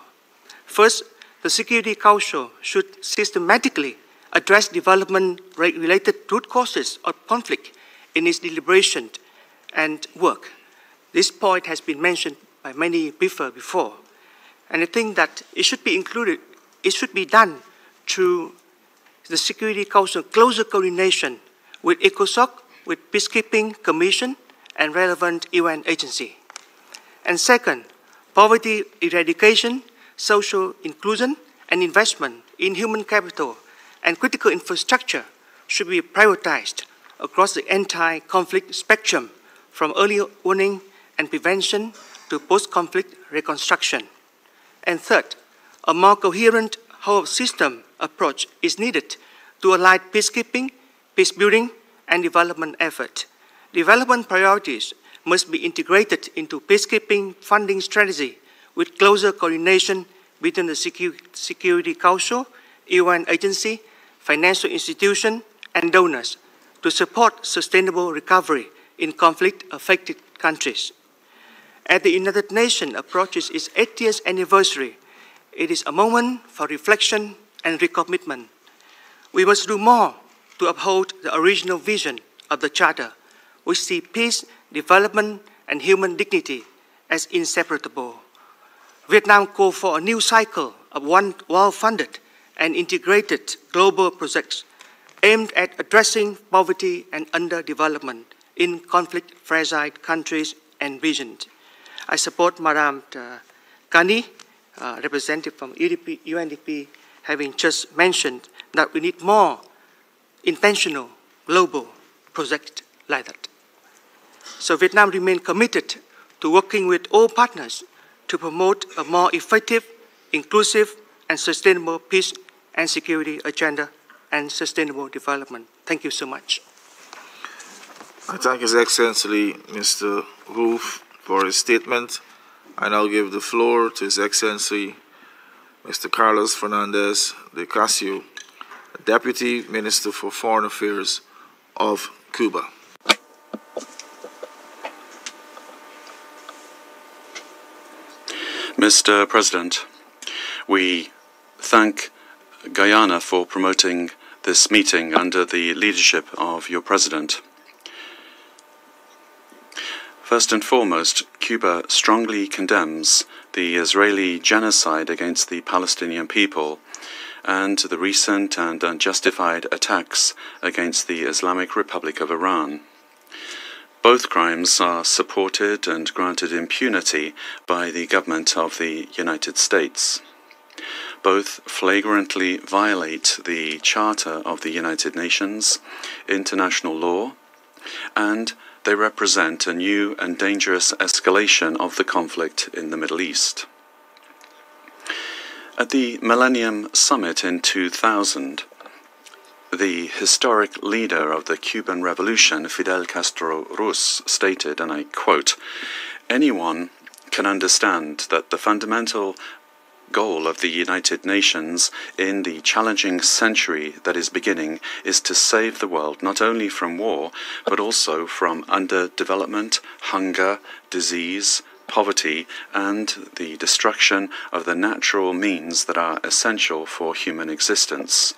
First, the Security Council should systematically address development-related root causes of conflict in its deliberation and work. This point has been mentioned by many before, and I think that it should be included, it should be done through the Security Council closer coordination with ECOSOC, with Peacekeeping Commission, and relevant UN agency. And second, poverty eradication, social inclusion, and investment in human capital and critical infrastructure should be prioritized across the entire conflict spectrum, from early warning and prevention to post-conflict reconstruction. And third, a more coherent whole-system approach is needed to align peacekeeping, peace-building, and development effort. Development priorities must be integrated into peacekeeping funding strategy with closer coordination between the Security Council, UN agency, financial institutions, and donors to support sustainable recovery in conflict-affected countries. As the United Nations approaches its 80th anniversary, it is a moment for reflection and recommitment. We must do more to uphold the original vision of the Charter, which sees peace, development, and human dignity as inseparable. Vietnam calls for a new cycle of well-funded and integrated global projects aimed at addressing poverty and underdevelopment in conflict-fragile countries and regions. I support Madam Kani, representative from UNDP, having just mentioned that we need more intentional global projects like that. So Vietnam remains committed to working with all partners to promote a more effective, inclusive, and sustainable peace and security agenda and sustainable development. Thank you so much. I thank His Excellency Mr. Roof for his statement. I now give the floor to His Excellency Mr. Carlos Fernandez de Casio, Deputy Minister for Foreign Affairs of Cuba. Mr. President, we thank Guyana for promoting this meeting under the leadership of your President. First and foremost, Cuba strongly condemns the Israeli genocide against the Palestinian people and the recent and unjustified attacks against the Islamic Republic of Iran. Both crimes are supported and granted impunity by the government of the United States. Both flagrantly violate the Charter of the United Nations, international law, and they represent a new and dangerous escalation of the conflict in the Middle East. At the Millennium Summit in 2000, the historic leader of the Cuban Revolution, Fidel Castro Ruz, stated, and I quote, "Anyone can understand that the fundamental goal of the United Nations in the challenging century that is beginning is to save the world not only from war, but also from underdevelopment, hunger, disease, poverty, and the destruction of the natural means that are essential for human existence.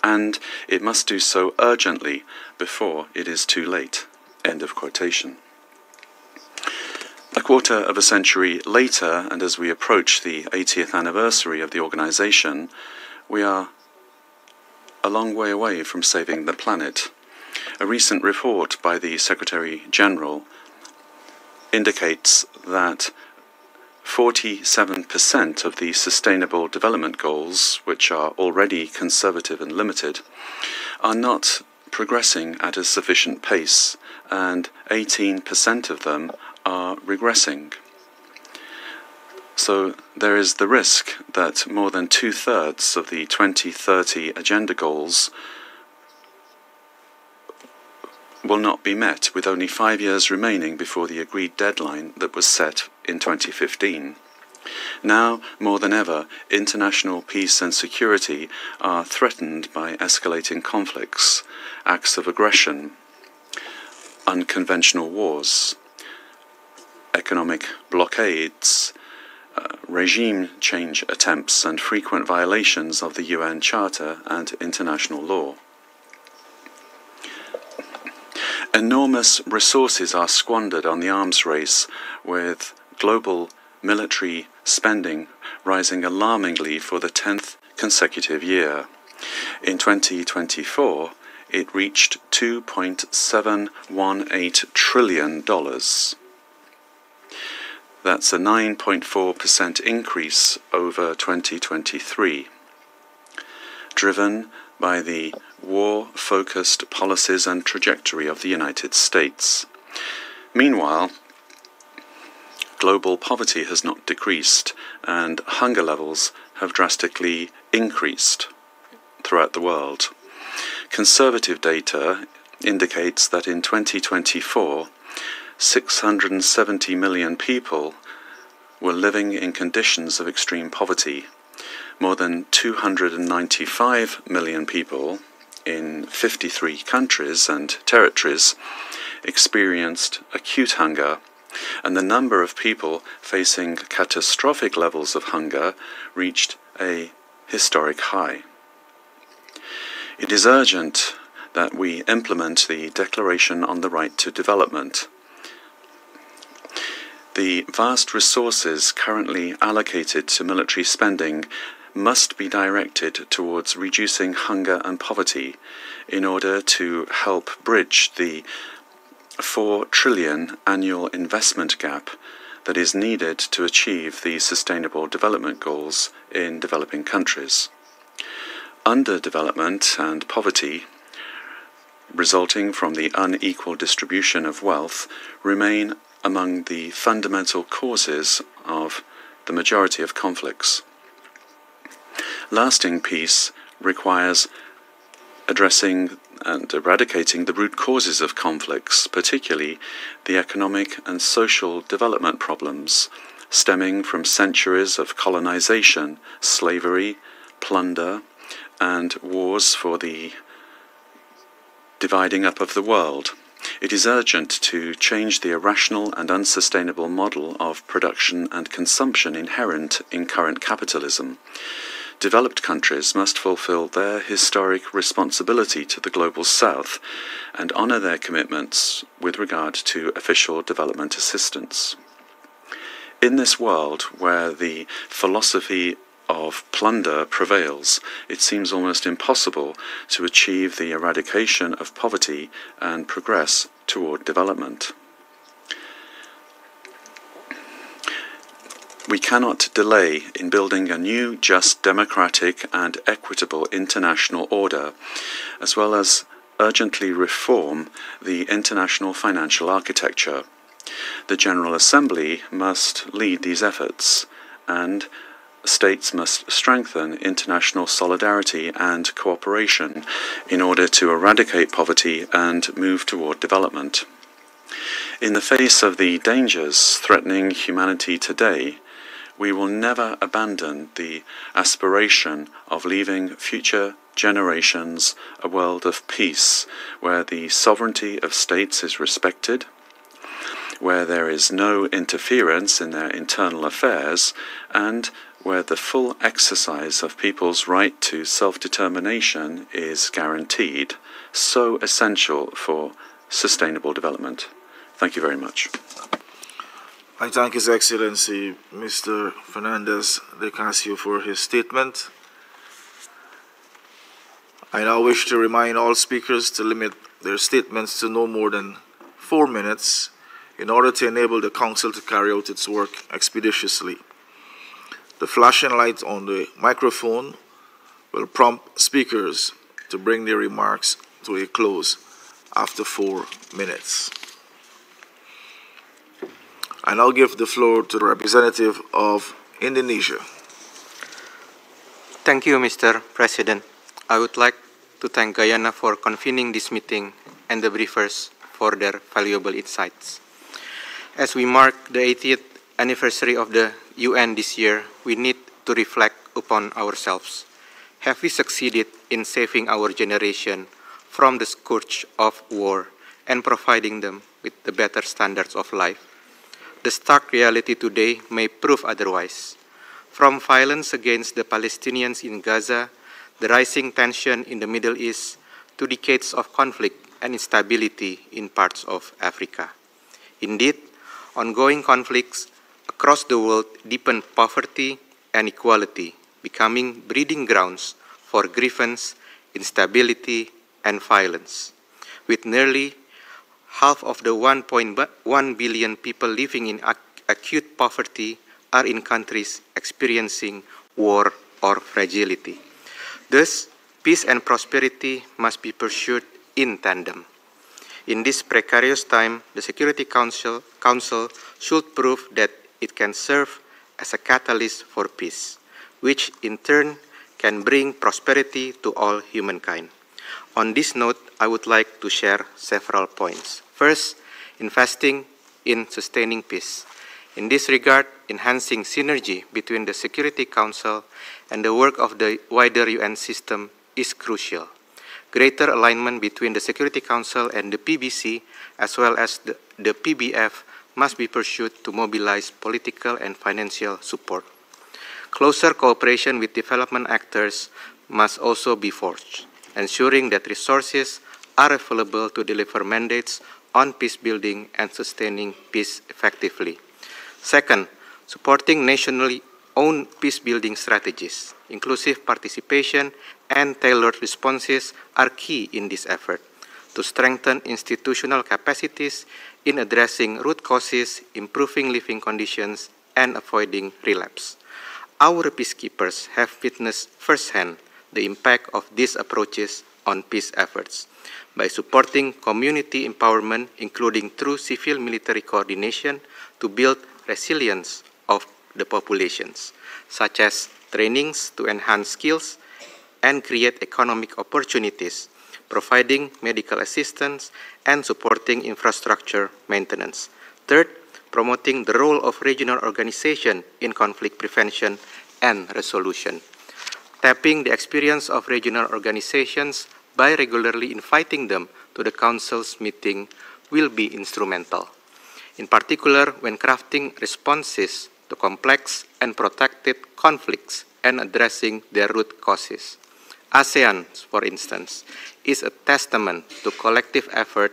And it must do so urgently before it is too late." End of quotation. A quarter of a century later, and as we approach the 80th anniversary of the organization, we are a long way away from saving the planet. A recent report by the Secretary General indicates that 47% of the Sustainable Development Goals, which are already conservative and limited, are not progressing at a sufficient pace, and 18% of them are regressing. So there is the risk that more than 2/3 of the 2030 agenda goals will not be met, with only 5 years remaining before the agreed deadline that was set in 2015. Now, more than ever, international peace and security are threatened by escalating conflicts, acts of aggression, unconventional wars, economic blockades, regime change attempts, and frequent violations of the UN Charter and international law. Enormous resources are squandered on the arms race, with global military spending rising alarmingly for the 10th consecutive year. In 2024, it reached $2.718 trillion. That's a 9.4% increase over 2023, driven by the war-focused policies and trajectory of the United States. Meanwhile, global poverty has not decreased, and hunger levels have drastically increased throughout the world. Conservative data indicates that in 2024, 670 million people were living in conditions of extreme poverty. More than 295 million people in 53 countries and territories experienced acute hunger, and the number of people facing catastrophic levels of hunger reached a historic high. It is urgent that we implement the Declaration on the Right to Development. The vast resources currently allocated to military spending must be directed towards reducing hunger and poverty in order to help bridge the 4 trillion annual investment gap that is needed to achieve the Sustainable Development Goals in developing countries. Underdevelopment and poverty resulting from the unequal distribution of wealth remain among the fundamental causes of the majority of conflicts. Lasting peace requires addressing and eradicating the root causes of conflicts, particularly the economic and social development problems stemming from centuries of colonization, slavery, plunder, and wars for the dividing up of the world. It is urgent to change the irrational and unsustainable model of production and consumption inherent in current capitalism. Developed countries must fulfill their historic responsibility to the global south and honor their commitments with regard to official development assistance. In this world where the philosophy of plunder prevails, it seems almost impossible to achieve the eradication of poverty and progress toward development. We cannot delay in building a new, just, democratic and equitable international order, as well as urgently reform the international financial architecture. The General Assembly must lead these efforts, and states must strengthen international solidarity and cooperation in order to eradicate poverty and move toward development. In the face of the dangers threatening humanity today, we will never abandon the aspiration of leaving future generations a world of peace, where the sovereignty of states is respected, where there is no interference in their internal affairs, and where the full exercise of people's right to self-determination is guaranteed, so essential for sustainable development. Thank you very much. I thank His Excellency Mr. Fernandez de Casio for his statement. I now wish to remind all speakers to limit their statements to no more than 4 minutes in order to enable the Council to carry out its work expeditiously. The flashing light on the microphone will prompt speakers to bring their remarks to a close after 4 minutes. I now give the floor to the representative of Indonesia. Thank you, Mr. President. I would like to thank Guyana for convening this meeting and the briefers for their valuable insights. As we mark the 80th anniversary of the UN this year, we need to reflect upon ourselves. Have we succeeded in saving our generation from the scourge of war and providing them with the better standards of life? The stark reality today may prove otherwise. From violence against the Palestinians in Gaza, the rising tension in the Middle East, to decades of conflict and instability in parts of Africa. Indeed, ongoing conflicts across the world deepen poverty and inequality, becoming breeding grounds for grievance, instability, and violence. With nearly half of the 1.1 billion people living in acute poverty are in countries experiencing war or fragility. Thus, peace and prosperity must be pursued in tandem. In this precarious time, the Security Council should prove that it can serve as a catalyst for peace, which in turn can bring prosperity to all humankind. On this note, I would like to share several points. First, investing in sustaining peace. In this regard, enhancing synergy between the Security Council and the work of the wider UN system is crucial. Greater alignment between the Security Council and the PBC, as well as the PBF, must be pursued to mobilize political and financial support. Closer cooperation with development actors must also be forged, ensuring that resources are available to deliver mandates on peace building and sustaining peace effectively. Second, supporting nationally owned peace building strategies. Inclusive participation and tailored responses are key in this effort to strengthen institutional capacities in addressing root causes, improving living conditions, and avoiding relapse. Our peacekeepers have witnessed firsthand the impact of these approaches on peace efforts. By supporting community empowerment, including through civil-military coordination, to build resilience of the populations, such as trainings to enhance skills and create economic opportunities, providing medical assistance and supporting infrastructure maintenance. Third, promoting the role of regional organization in conflict prevention and resolution. Tapping the experience of regional organizations by regularly inviting them to the Council's meeting will be instrumental. In particular, when crafting responses to complex and protracted conflicts and addressing their root causes. ASEAN, for instance, is a testament to collective effort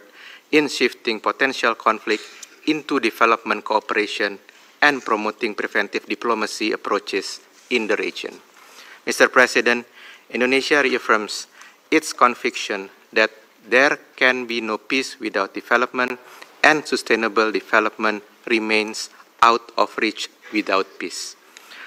in shifting potential conflict into development cooperation and promoting preventive diplomacy approaches in the region. Mr. President, Indonesia reaffirms its conviction that there can be no peace without development, and sustainable development remains out of reach without peace.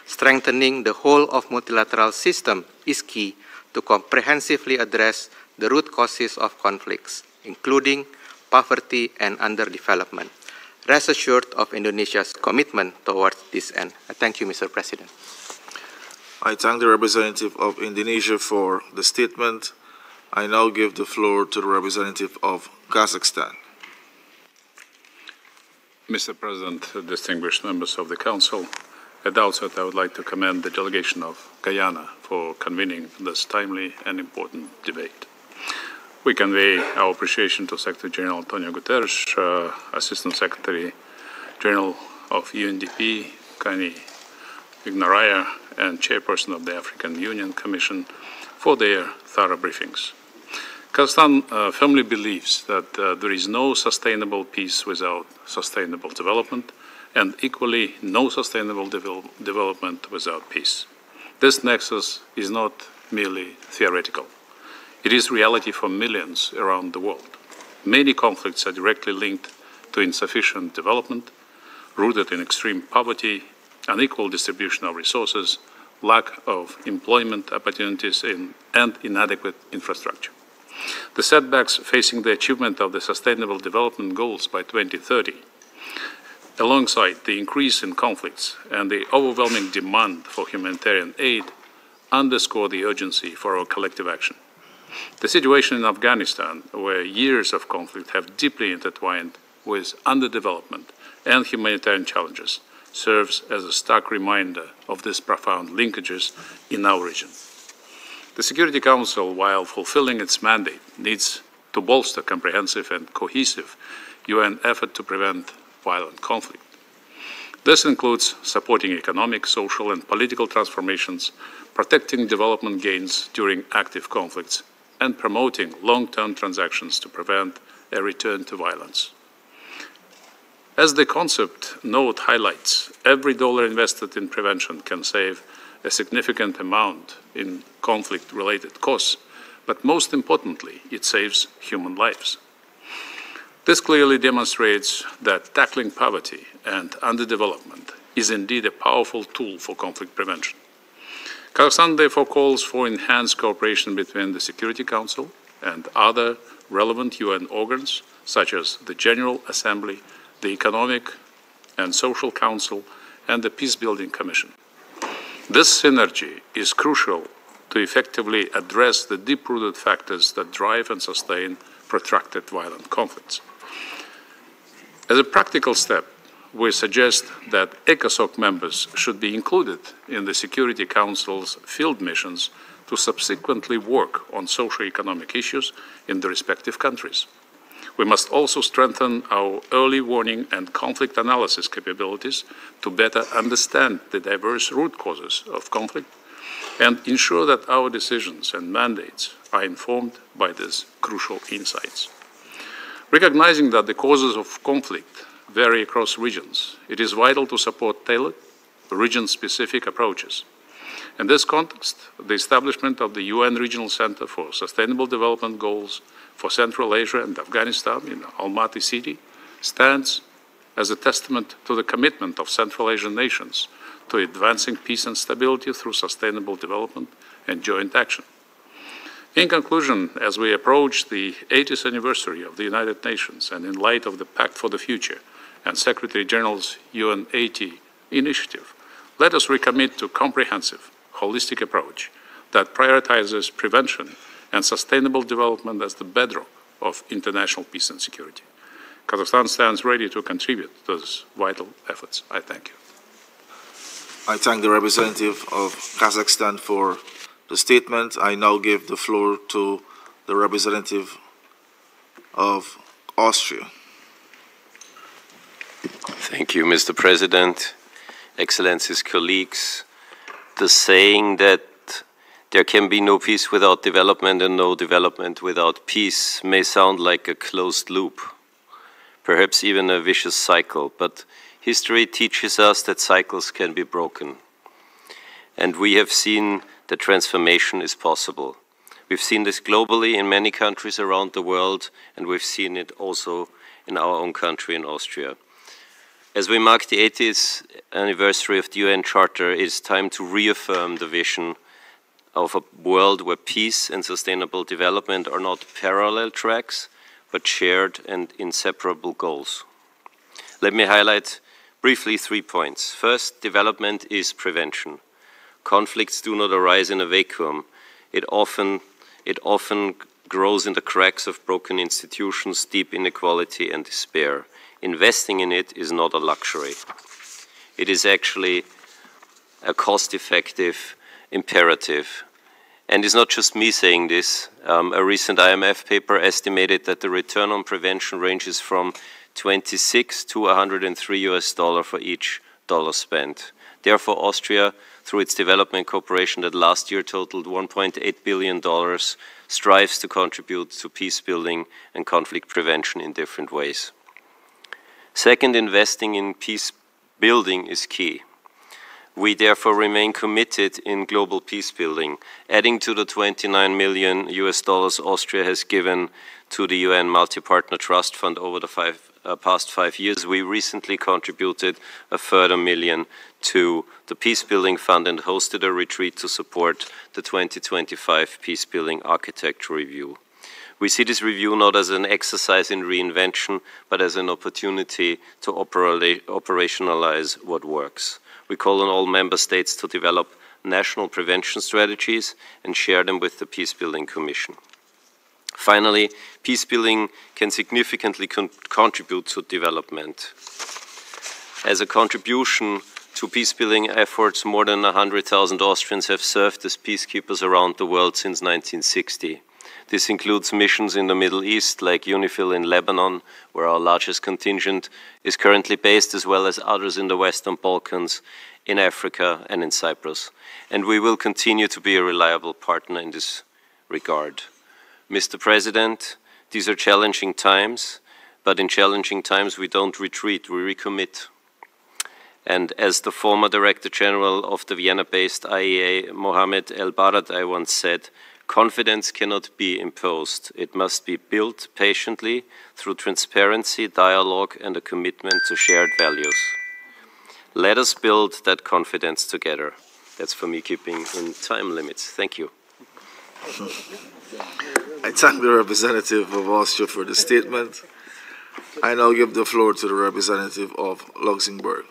Strengthening the whole of multilateral system is key to comprehensively address the root causes of conflicts, including poverty and underdevelopment. Rest assured of Indonesia's commitment towards this end. Thank you, Mr. President. I thank the representative of Indonesia for the statement. I now give the floor to the representative of Kazakhstan. Mr. President, distinguished members of the Council, at the outset I would like to commend the delegation of Guyana for convening this timely and important debate. We convey our appreciation to Secretary General Antonio Guterres, Assistant Secretary General of UNDP, Kani Ignoraya, and Chairperson of the African Union Commission for their thorough briefings. Kazakhstan firmly believes that there is no sustainable peace without sustainable development, and equally no sustainable development without peace. This nexus is not merely theoretical. It is reality for millions around the world. Many conflicts are directly linked to insufficient development, rooted in extreme poverty, unequal distribution of resources, lack of employment opportunities, and inadequate infrastructure. The setbacks facing the achievement of the Sustainable Development Goals by 2030, alongside the increase in conflicts and the overwhelming demand for humanitarian aid, underscore the urgency for our collective action. The situation in Afghanistan, where years of conflict have deeply intertwined with underdevelopment and humanitarian challenges, serves as a stark reminder of these profound linkages in our region. The Security Council, while fulfilling its mandate, needs to bolster comprehensive and cohesive UN effort to prevent violent conflict. This includes supporting economic, social, and political transformations, protecting development gains during active conflicts, and promoting long-term transactions to prevent a return to violence. As the concept note highlights, every dollar invested in prevention can save a significant amount in conflict-related costs, but most importantly, it saves human lives. This clearly demonstrates that tackling poverty and underdevelopment is indeed a powerful tool for conflict prevention. Kazakhstan therefore calls for enhanced cooperation between the Security Council and other relevant UN organs, such as the General Assembly, the Economic and Social Council, and the Peacebuilding Commission. This synergy is crucial to effectively address the deep-rooted factors that drive and sustain protracted violent conflicts. As a practical step, we suggest that ECOSOC members should be included in the Security Council's field missions to subsequently work on socio-economic issues in the respective countries. We must also strengthen our early warning and conflict analysis capabilities to better understand the diverse root causes of conflict and ensure that our decisions and mandates are informed by these crucial insights. Recognizing that the causes of conflict vary across regions, it is vital to support tailored, region-specific approaches. In this context, the establishment of the UN Regional Center for Sustainable Development Goals for Central Asia and Afghanistan in Almaty City stands as a testament to the commitment of Central Asian nations to advancing peace and stability through sustainable development and joint action. In conclusion, as we approach the 80th anniversary of the United Nations and in light of the Pact for the Future and Secretary General's UN 80 initiative, let us recommit to a comprehensive, holistic approach that prioritizes prevention and sustainable development as the bedrock of international peace and security. Kazakhstan stands ready to contribute to those vital efforts. I thank you. I thank the representative of Kazakhstan for the statement. I now give the floor to the representative of Austria. Thank you, Mr. President, Excellencies, colleagues. The saying that there can be no peace without development and no development without peace may sound like a closed loop, perhaps even a vicious cycle, but history teaches us that cycles can be broken. And we have seen that transformation is possible. We've seen this globally in many countries around the world, and we've seen it also in our own country, in Austria. As we mark the 80th anniversary of the UN Charter, it is time to reaffirm the vision of a world where peace and sustainable development are not parallel tracks, but shared and inseparable goals. Let me highlight briefly 3 points. First, development is prevention. Conflicts do not arise in a vacuum. It often grows in the cracks of broken institutions, deep inequality and despair. Investing in it is not a luxury. It is actually a cost-effective imperative. And it's not just me saying this. A recent IMF paper estimated that the return on prevention ranges from 26 to $103 for each dollar spent. Therefore, Austria, through its development cooperation that last year totaled $1.8 billion, strives to contribute to peace building and conflict prevention in different ways. Second, investing in peace building is key. We therefore remain committed in global peace building. Adding to the $29 million Austria has given to the UN Multi-Partner Trust Fund over the past 5 years, we recently contributed a further $1 million to the Peace Building Fund and hosted a retreat to support the 2025 Peace Building Architecture Review. We see this review not as an exercise in reinvention, but as an opportunity to operationalize what works. We call on all member states to develop national prevention strategies and share them with the Peace Building Commission. Finally, peace building can significantly contribute to development. As a contribution to peace building efforts, more than 100,000 Austrians have served as peacekeepers around the world since 1960. This includes missions in the Middle East, like UNIFIL in Lebanon, where our largest contingent is currently based, as well as others in the Western Balkans, in Africa and in Cyprus. And we will continue to be a reliable partner in this regard. Mr. President, these are challenging times, but in challenging times we don't retreat, we recommit. And as the former Director General of the Vienna-based IEA, Mohamed El Baradei, once said, confidence cannot be imposed. It must be built patiently through transparency, dialogue, and a commitment to shared values. Let us build that confidence together. That's for me keeping in time limits. Thank you. I thank the representative of Austria for the statement. I now give the floor to the representative of Luxembourg.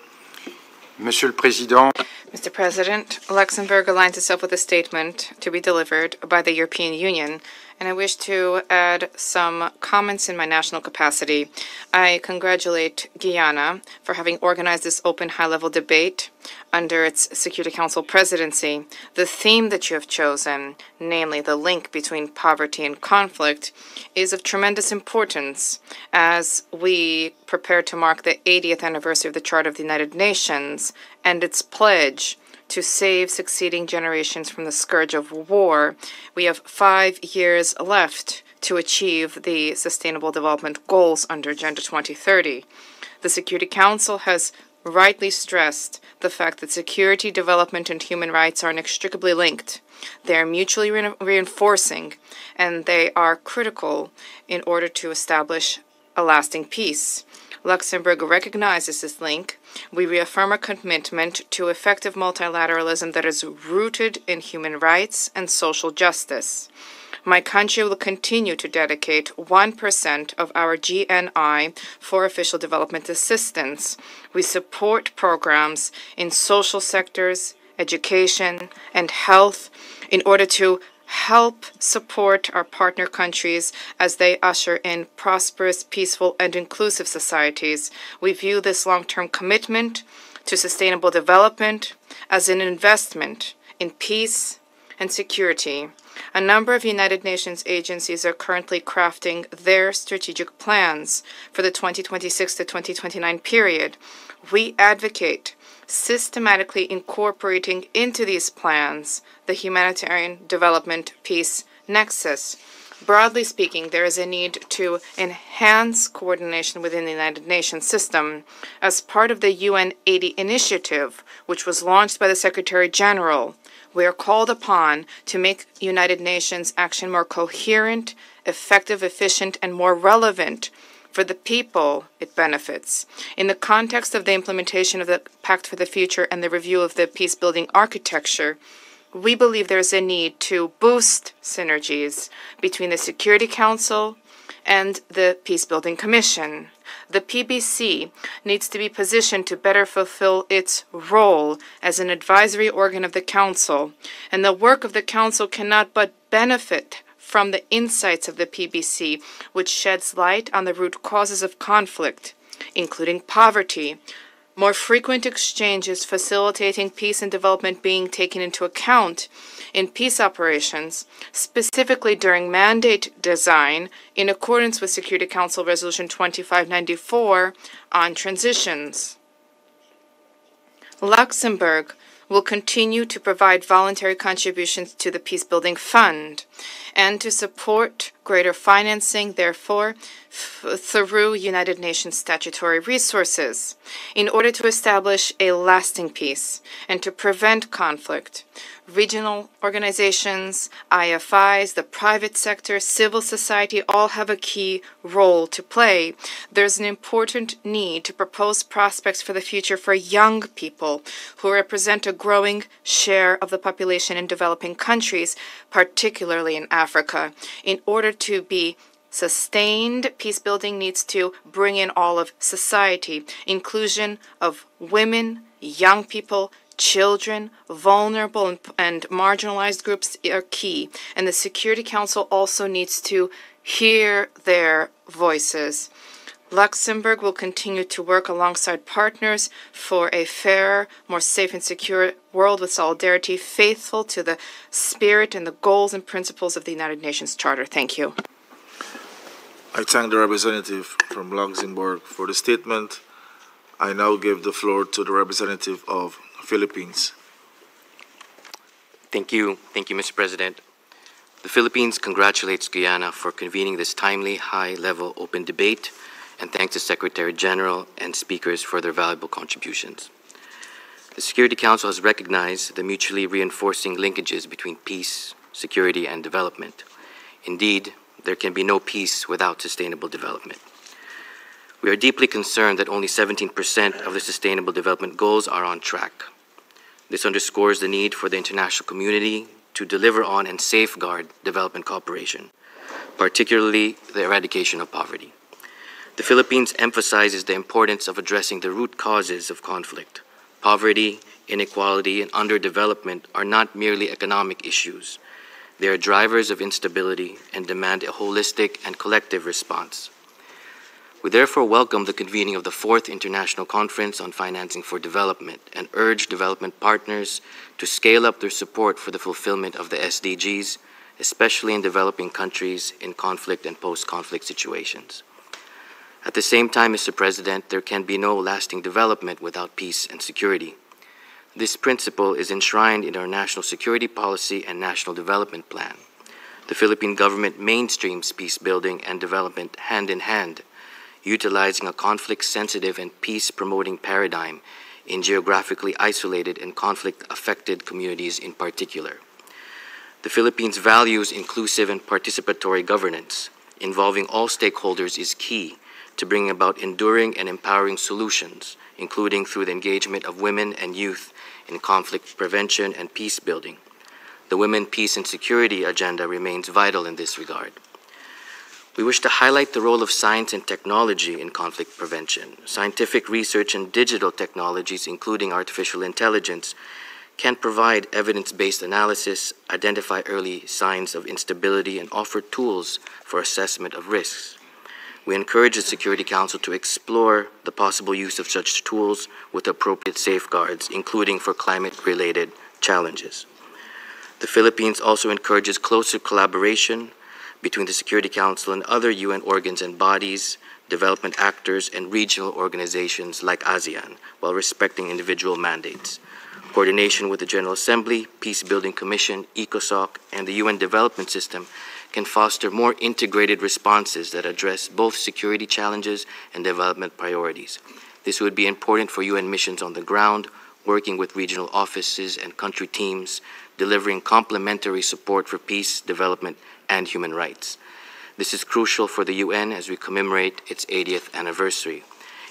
Monsieur le Président, Mr. President, Luxembourg aligns itself with a statement to be delivered by the European Union, and I wish to add some comments in my national capacity. I congratulate Guyana for having organized this open high-level debate under its Security Council presidency. The theme that you have chosen, namely the link between poverty and conflict, is of tremendous importance as we prepare to mark the 80th anniversary of the Charter of the United Nations and its pledge to save succeeding generations from the scourge of war. We have 5 years left to achieve the Sustainable Development Goals under Agenda 2030. The Security Council has rightly stressed the fact that security, development, and human rights are inextricably linked. They are mutually reinforcing, and they are critical in order to establish a lasting peace. Luxembourg recognizes this link. We reaffirm our commitment to effective multilateralism that is rooted in human rights and social justice. My country will continue to dedicate 1% of our GNI for official development assistance. We support programs in social sectors, education, and health in order to help support our partner countries as they usher in prosperous, peaceful, and inclusive societies. We view this long-term commitment to sustainable development as an investment in peace and security. A number of United Nations agencies are currently crafting their strategic plans for the 2026 to 2029 period. We advocate systematically incorporating into these plans the humanitarian development peace nexus. Broadly speaking, there is a need to enhance coordination within the United Nations system. As part of the UN 80 initiative, which was launched by the Secretary General, we are called upon to make United Nations action more coherent, effective, efficient, and more relevant for the people it benefits. In the context of the implementation of the Pact for the Future and the review of the peace-building architecture, we believe there is a need to boost synergies between the Security Council and the Peace-Building Commission. The PBC needs to be positioned to better fulfill its role as an advisory organ of the Council, and the work of the Council cannot but benefit from the insights of the PBC, which sheds light on the root causes of conflict, including poverty, more frequent exchanges facilitating peace and development being taken into account in peace operations, specifically during mandate design in accordance with Security Council Resolution 2594 on transitions. Luxembourg will continue to provide voluntary contributions to the Peacebuilding Fund and to support greater financing, therefore, through United Nations statutory resources in order to establish a lasting peace and to prevent conflict. Regional organizations, IFIs, the private sector, civil society all have a key role to play. There's an important need to propose prospects for the future for young people who represent a growing share of the population in developing countries, particularly in Africa. In order to be sustained, peace building needs to bring in all of society. Inclusion of women, young people, children, vulnerable and marginalized groups are key, and the Security Council also needs to hear their voices. Luxembourg will continue to work alongside partners for a fairer, more safe and secure world with solidarity, faithful to the spirit and the goals and principles of the United Nations Charter. Thank you. I thank the representative from Luxembourg for the statement. I now give the floor to the representative of Philippines. Thank you, Mr. President. The Philippines congratulates Guyana for convening this timely, high-level open debate and thanks the Secretary General and speakers for their valuable contributions. The Security Council has recognized the mutually reinforcing linkages between peace, security, and development. Indeed, there can be no peace without sustainable development. We are deeply concerned that only 17% of the Sustainable Development Goals are on track. This underscores the need for the international community to deliver on and safeguard development cooperation, particularly the eradication of poverty. The Philippines emphasizes the importance of addressing the root causes of conflict. Poverty, inequality, and underdevelopment are not merely economic issues. They are drivers of instability and demand a holistic and collective response. We therefore welcome the convening of the 4th International Conference on Financing for Development and urge development partners to scale up their support for the fulfillment of the SDGs, especially in developing countries in conflict and post-conflict situations. At the same time, Mr. President, there can be no lasting development without peace and security. This principle is enshrined in our national security policy and national development plan. The Philippine government mainstreams peace building and development hand in hand, utilizing a conflict-sensitive and peace-promoting paradigm in geographically isolated and conflict-affected communities in particular. The Philippines values inclusive and participatory governance. Involving all stakeholders is key to bringing about enduring and empowering solutions, including through the engagement of women and youth in conflict prevention and peace building. The Women, Peace and Security agenda remains vital in this regard. We wish to highlight the role of science and technology in conflict prevention. Scientific research and digital technologies, including artificial intelligence, can provide evidence-based analysis, identify early signs of instability, and offer tools for assessment of risks. We encourage the Security Council to explore the possible use of such tools with appropriate safeguards, including for climate-related challenges. The Philippines also encourages closer collaboration between the Security Council and other UN organs and bodies, development actors, and regional organizations like ASEAN, while respecting individual mandates. Coordination with the General Assembly, Peace Building Commission, ECOSOC, and the UN Development System can foster more integrated responses that address both security challenges and development priorities. This would be important for UN missions on the ground, working with regional offices and country teams, delivering complementary support for peace, development, and human rights. This is crucial for the UN as we commemorate its 80th anniversary.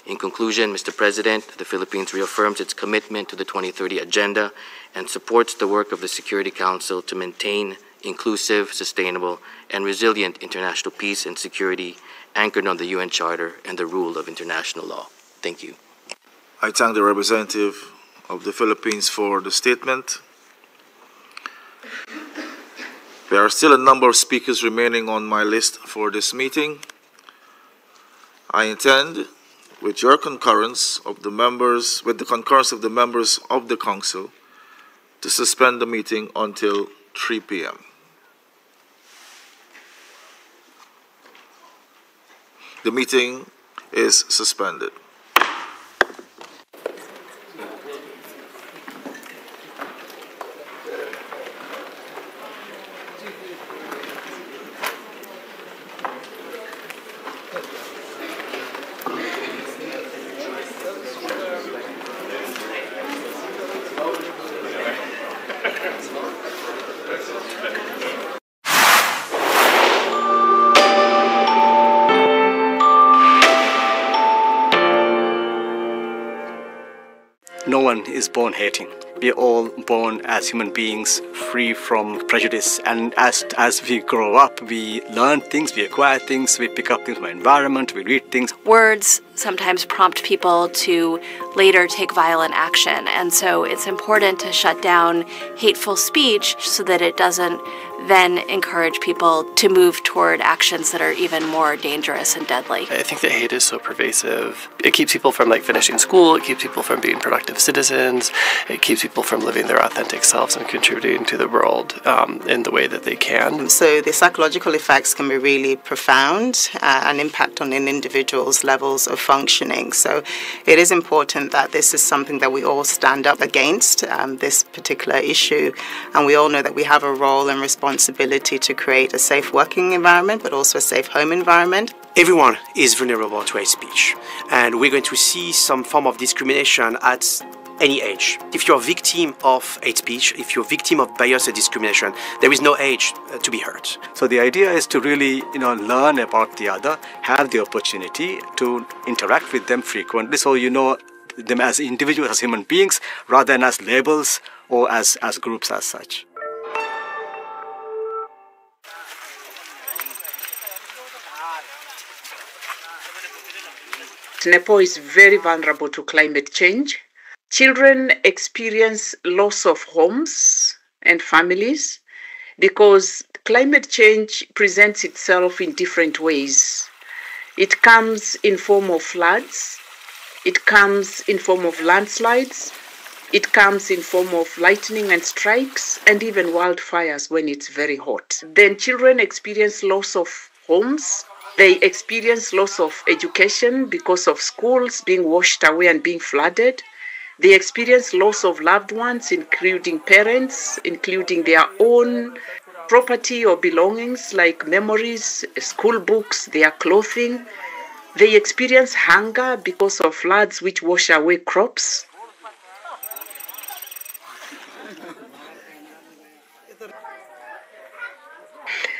In conclusion, Mr. President, the Philippines reaffirms its commitment to the 2030 Agenda and supports the work of the Security Council to maintain inclusive, sustainable, and resilient international peace and security anchored on the UN Charter and the rule of international law. Thank you. I thank the representative of the Philippines for the statement. There are still a number of speakers remaining on my list for this meeting. I intend, with your concurrence of the members, with the concurrence of the members of the Council, to suspend the meeting until 3 p.m. The meeting is suspended. No one is born hating. We are all born as human beings, free from prejudice. And as we grow up, we learn things, we acquire things, we pick up things from our environment, we read things. Words sometimes prompt people to later take violent action. And so it's important to shut down hateful speech so that it doesn't then encourage people to move toward actions that are even more dangerous and deadly. I think that hate is so pervasive. It keeps people from finishing school, it keeps people from being productive citizens, it keeps people from living their authentic selves and contributing to the world in the way that they can. So the psychological effects can be really profound and impact on an individual's levels of functioning. So it is important that this is something that we all stand up against, this particular issue, and we all know that we have a role and responsibility to create a safe working environment, but also a safe home environment. Everyone is vulnerable to hate speech, and we're going to see some form of discrimination at any age. If you're a victim of hate speech, if you're a victim of bias or discrimination, there is no age to be hurt. So the idea is to really, learn about the other, have the opportunity to interact with them frequently, so you know them as individuals, as human beings, rather than as labels or as groups as such. Nepal is very vulnerable to climate change. Children experience loss of homes and families because climate change presents itself in different ways. It comes in form of floods, it comes in form of landslides, it comes in form of lightning and strikes, and even wildfires when it's very hot. Then children experience loss of homes. They experience loss of education because of schools being washed away and being flooded. They experience loss of loved ones, including parents, including their own property or belongings like memories, school books, their clothing. They experience hunger because of floods which wash away crops.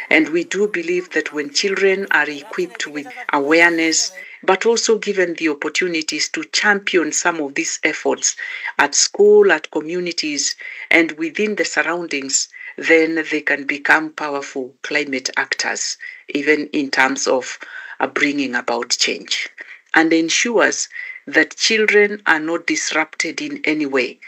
And we do believe that when children are equipped with awareness, but also given the opportunities to champion some of these efforts at school, at communities, and within the surroundings, then they can become powerful climate actors, even in terms of bringing about change, and ensures that children are not disrupted in any way,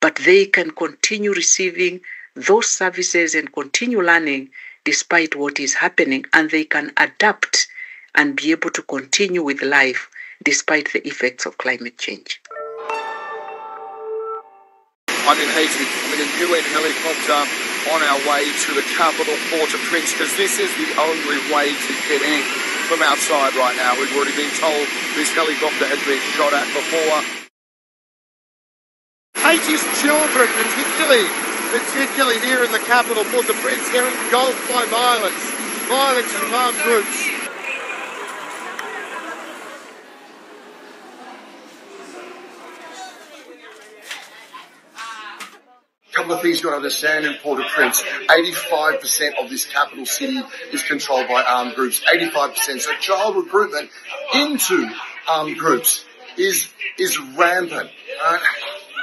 but they can continue receiving those services and continue learning despite what is happening, and they can adapt and be able to continue with life despite the effects of climate change. I'm in Haiti with a UN helicopter on our way to the capital, Port-au-Prince, because this is the only way to get in from outside right now. We've already been told this helicopter has been shot at before. Haiti's children, particularly here in the capital, Port-au-Prince, they're engulfed by violence and armed groups. A couple of things you've got to understand in Port-au-Prince. 85% of this capital city is controlled by armed groups. 85%. So child recruitment into armed groups is rampant.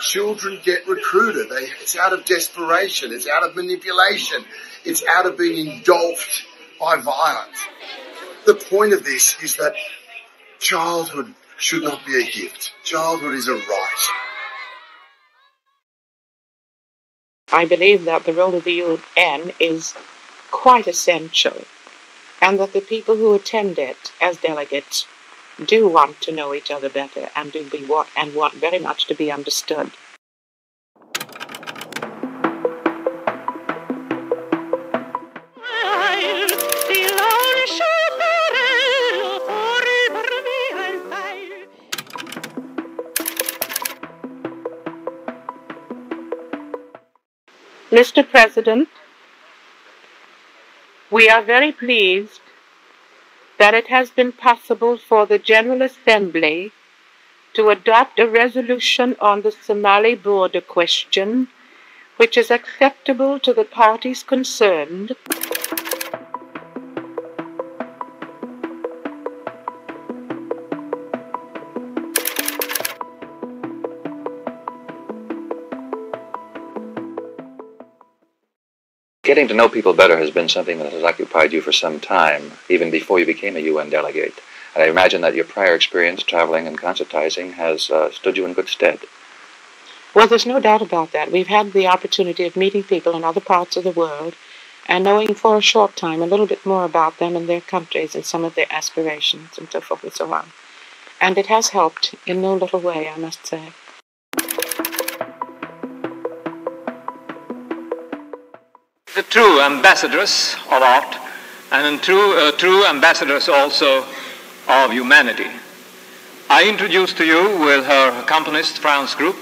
children get recruited. It's out of desperation. It's out of manipulation. It's out of being engulfed by violence. The point of this is that childhood should not be a gift. Childhood is a right. I believe that the role of the UN is quite essential, and that the people who attend it as delegates do want to know each other better and want very much to be understood. Mr. President, we are very pleased that it has been possible for the General Assembly to adopt a resolution on the Somali border question, which is acceptable to the parties concerned. Getting to know people better has been something that has occupied you for some time, even before you became a UN delegate. And I imagine that your prior experience traveling and concertizing has stood you in good stead. Well, there's no doubt about that. We've had the opportunity of meeting people in other parts of the world and knowing for a short time a little bit more about them and their countries and some of their aspirations and so forth and so on. And it has helped in no little way, I must say. The true ambassadors of art and true ambassadors also of humanity. I introduce to you with her accompanist France group,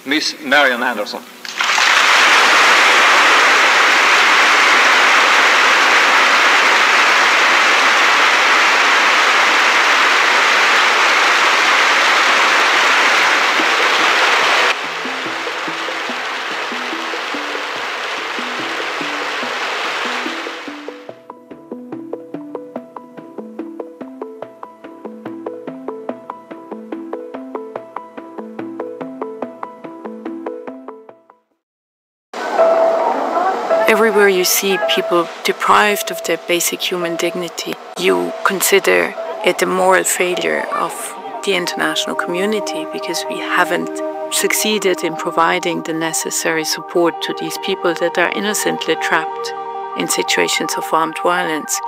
Miss Marian Anderson. Everywhere you see people deprived of their basic human dignity, you consider it a moral failure of the international community because we haven't succeeded in providing the necessary support to these people that are innocently trapped in situations of armed violence.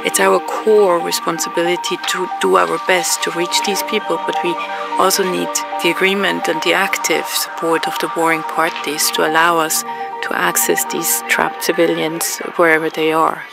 It's our core responsibility to do our best to reach these people, but we also need the agreement and the active support of the warring parties to allow us to access these trapped civilians wherever they are.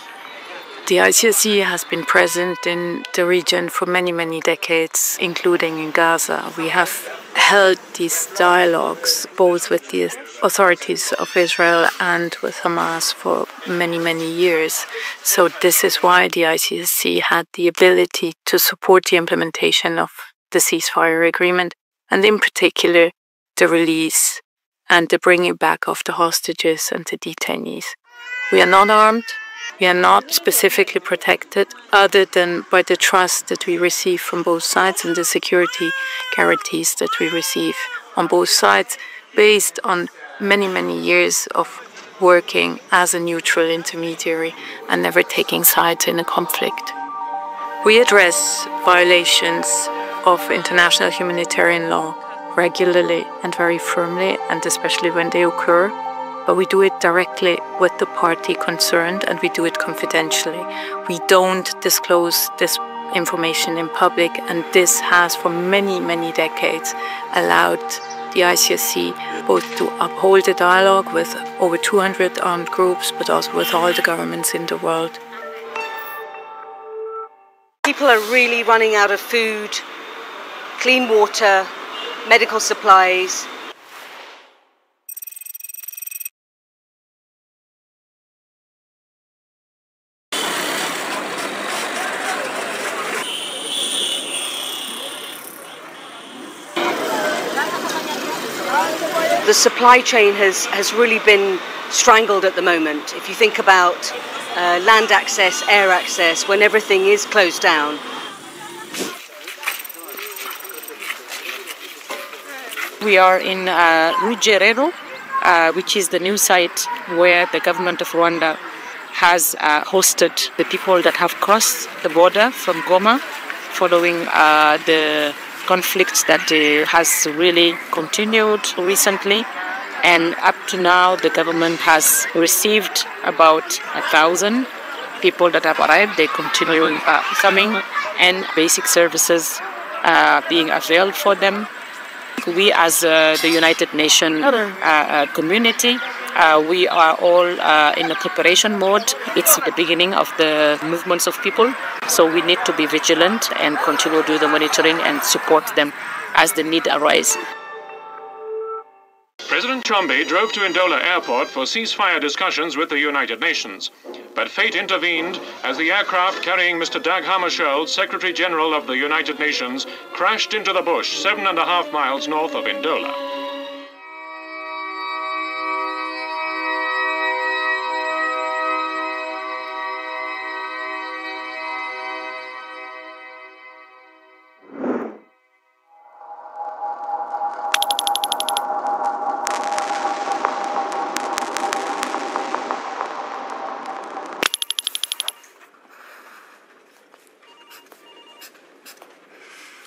The ICRC has been present in the region for many, many decades, including in Gaza. We have held these dialogues both with the authorities of Israel and with Hamas for many, many years. So this is why the ICRC had the ability to support the implementation of the ceasefire agreement, and in particular the release and the bringing back of the hostages and the detainees. We are not armed. We are not specifically protected other than by the trust that we receive from both sides and the security guarantees that we receive on both sides based on many, many years of working as a neutral intermediary and never taking sides in a conflict. We address violations of international humanitarian law regularly and very firmly, and especially when they occur. But we do it directly with the party concerned, and we do it confidentially. We don't disclose this information in public, and this has for many, many decades allowed the ICRC both to uphold the dialogue with over 200 armed groups, but also with all the governments in the world. People are really running out of food, clean water, medical supplies. The supply chain has really been strangled at the moment. If you think about land access, air access, when everything is closed down. We are in Rugerero, which is the new site where the government of Rwanda has hosted the people that have crossed the border from Goma following the conflict that has really continued recently. And up to now, the government has received about 1,000 people that have arrived. They continue coming, and basic services being availed for them. We, as the United Nations community, we are all in a preparation mode. It's the beginning of the movements of people, so we need to be vigilant and continue to do the monitoring and support them as the need arises. President Chombe drove to Ndola Airport for ceasefire discussions with the United Nations. But fate intervened as the aircraft carrying Mr. Dag Hammarskjöld, Secretary General of the United Nations, crashed into the bush 7.5 miles north of Ndola.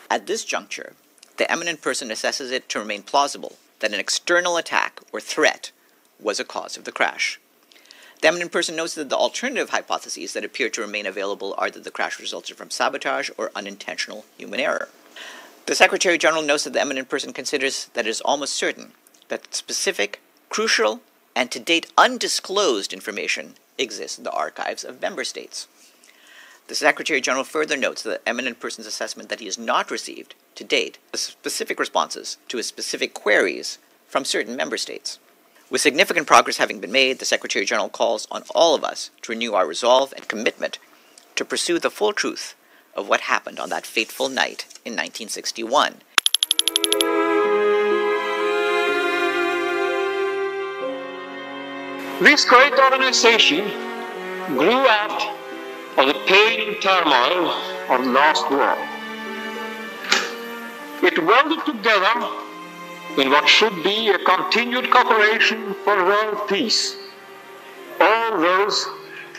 At this juncture, the eminent person assesses it to remain plausible that an external attack or threat was a cause of the crash. The eminent person notes that the alternative hypotheses that appear to remain available are that the crash resulted from sabotage or unintentional human error. The Secretary General notes that the eminent person considers that it is almost certain that specific, crucial, and to date undisclosed information exists in the archives of member states. The Secretary General further notes the eminent person's assessment that he has not received, to date, specific responses to his specific queries from certain member states. With significant progress having been made, the Secretary General calls on all of us to renew our resolve and commitment to pursue the full truth of what happened on that fateful night in 1961. This great organization grew out of the pain and turmoil of the last war. It welded together in what should be a continued cooperation for world peace, all those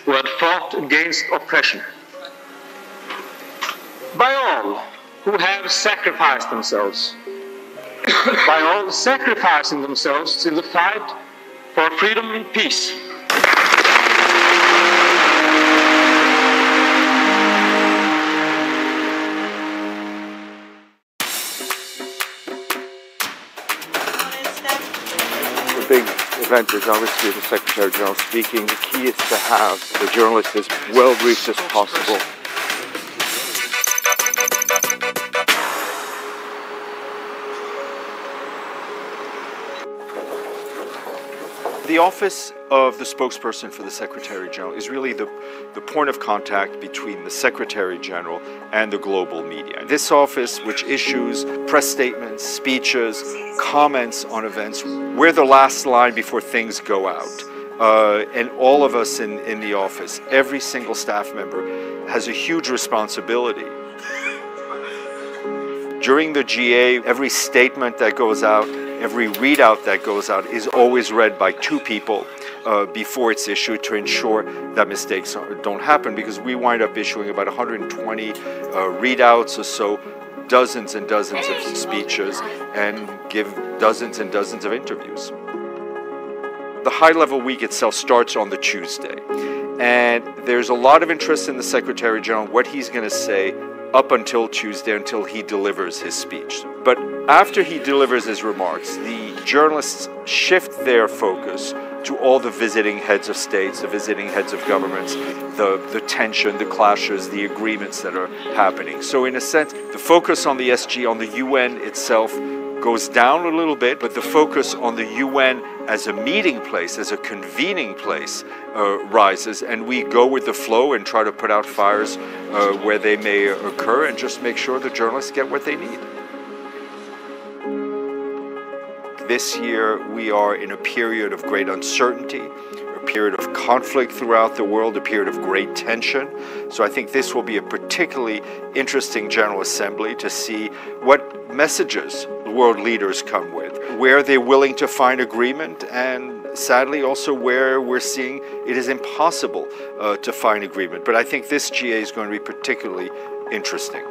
who had fought against oppression. By all who have sacrificed themselves, by all sacrificing themselves in the fight for freedom and peace. The big event is obviously the Secretary General speaking. The key is to have the journalists as well briefed as possible. The office of the spokesperson for the Secretary General is really the point of contact between the Secretary General and the global media. This office, which issues press statements, speeches, comments on events, we're the last line before things go out. And all of us in the office, every single staff member, has a huge responsibility. During the GA, every statement that goes out, every readout that goes out is always read by two people before it's issued to ensure that mistakes don't happen, because we wind up issuing about 120 readouts or so, dozens and dozens of speeches, and give dozens and dozens of interviews. The high-level week itself starts on the Tuesday, and there's a lot of interest in the Secretary General, what he's going to say up until Tuesday, until he delivers his speech. But after he delivers his remarks, the journalists shift their focus to all the visiting heads of states, the visiting heads of governments, the tension, the clashes, the agreements that are happening. So in a sense, the focus on the SG, on the UN itself, goes down a little bit, but the focus on the UN as a meeting place, as a convening place, rises, and we go with the flow and try to put out fires where they may occur and just make sure the journalists get what they need. This year we are in a period of great uncertainty, a period of conflict throughout the world, a period of great tension. So I think this will be a particularly interesting General Assembly to see what messages the world leaders come with, where they're willing to find agreement, and sadly also where we're seeing it is impossible to find agreement. But I think this GA is going to be particularly interesting.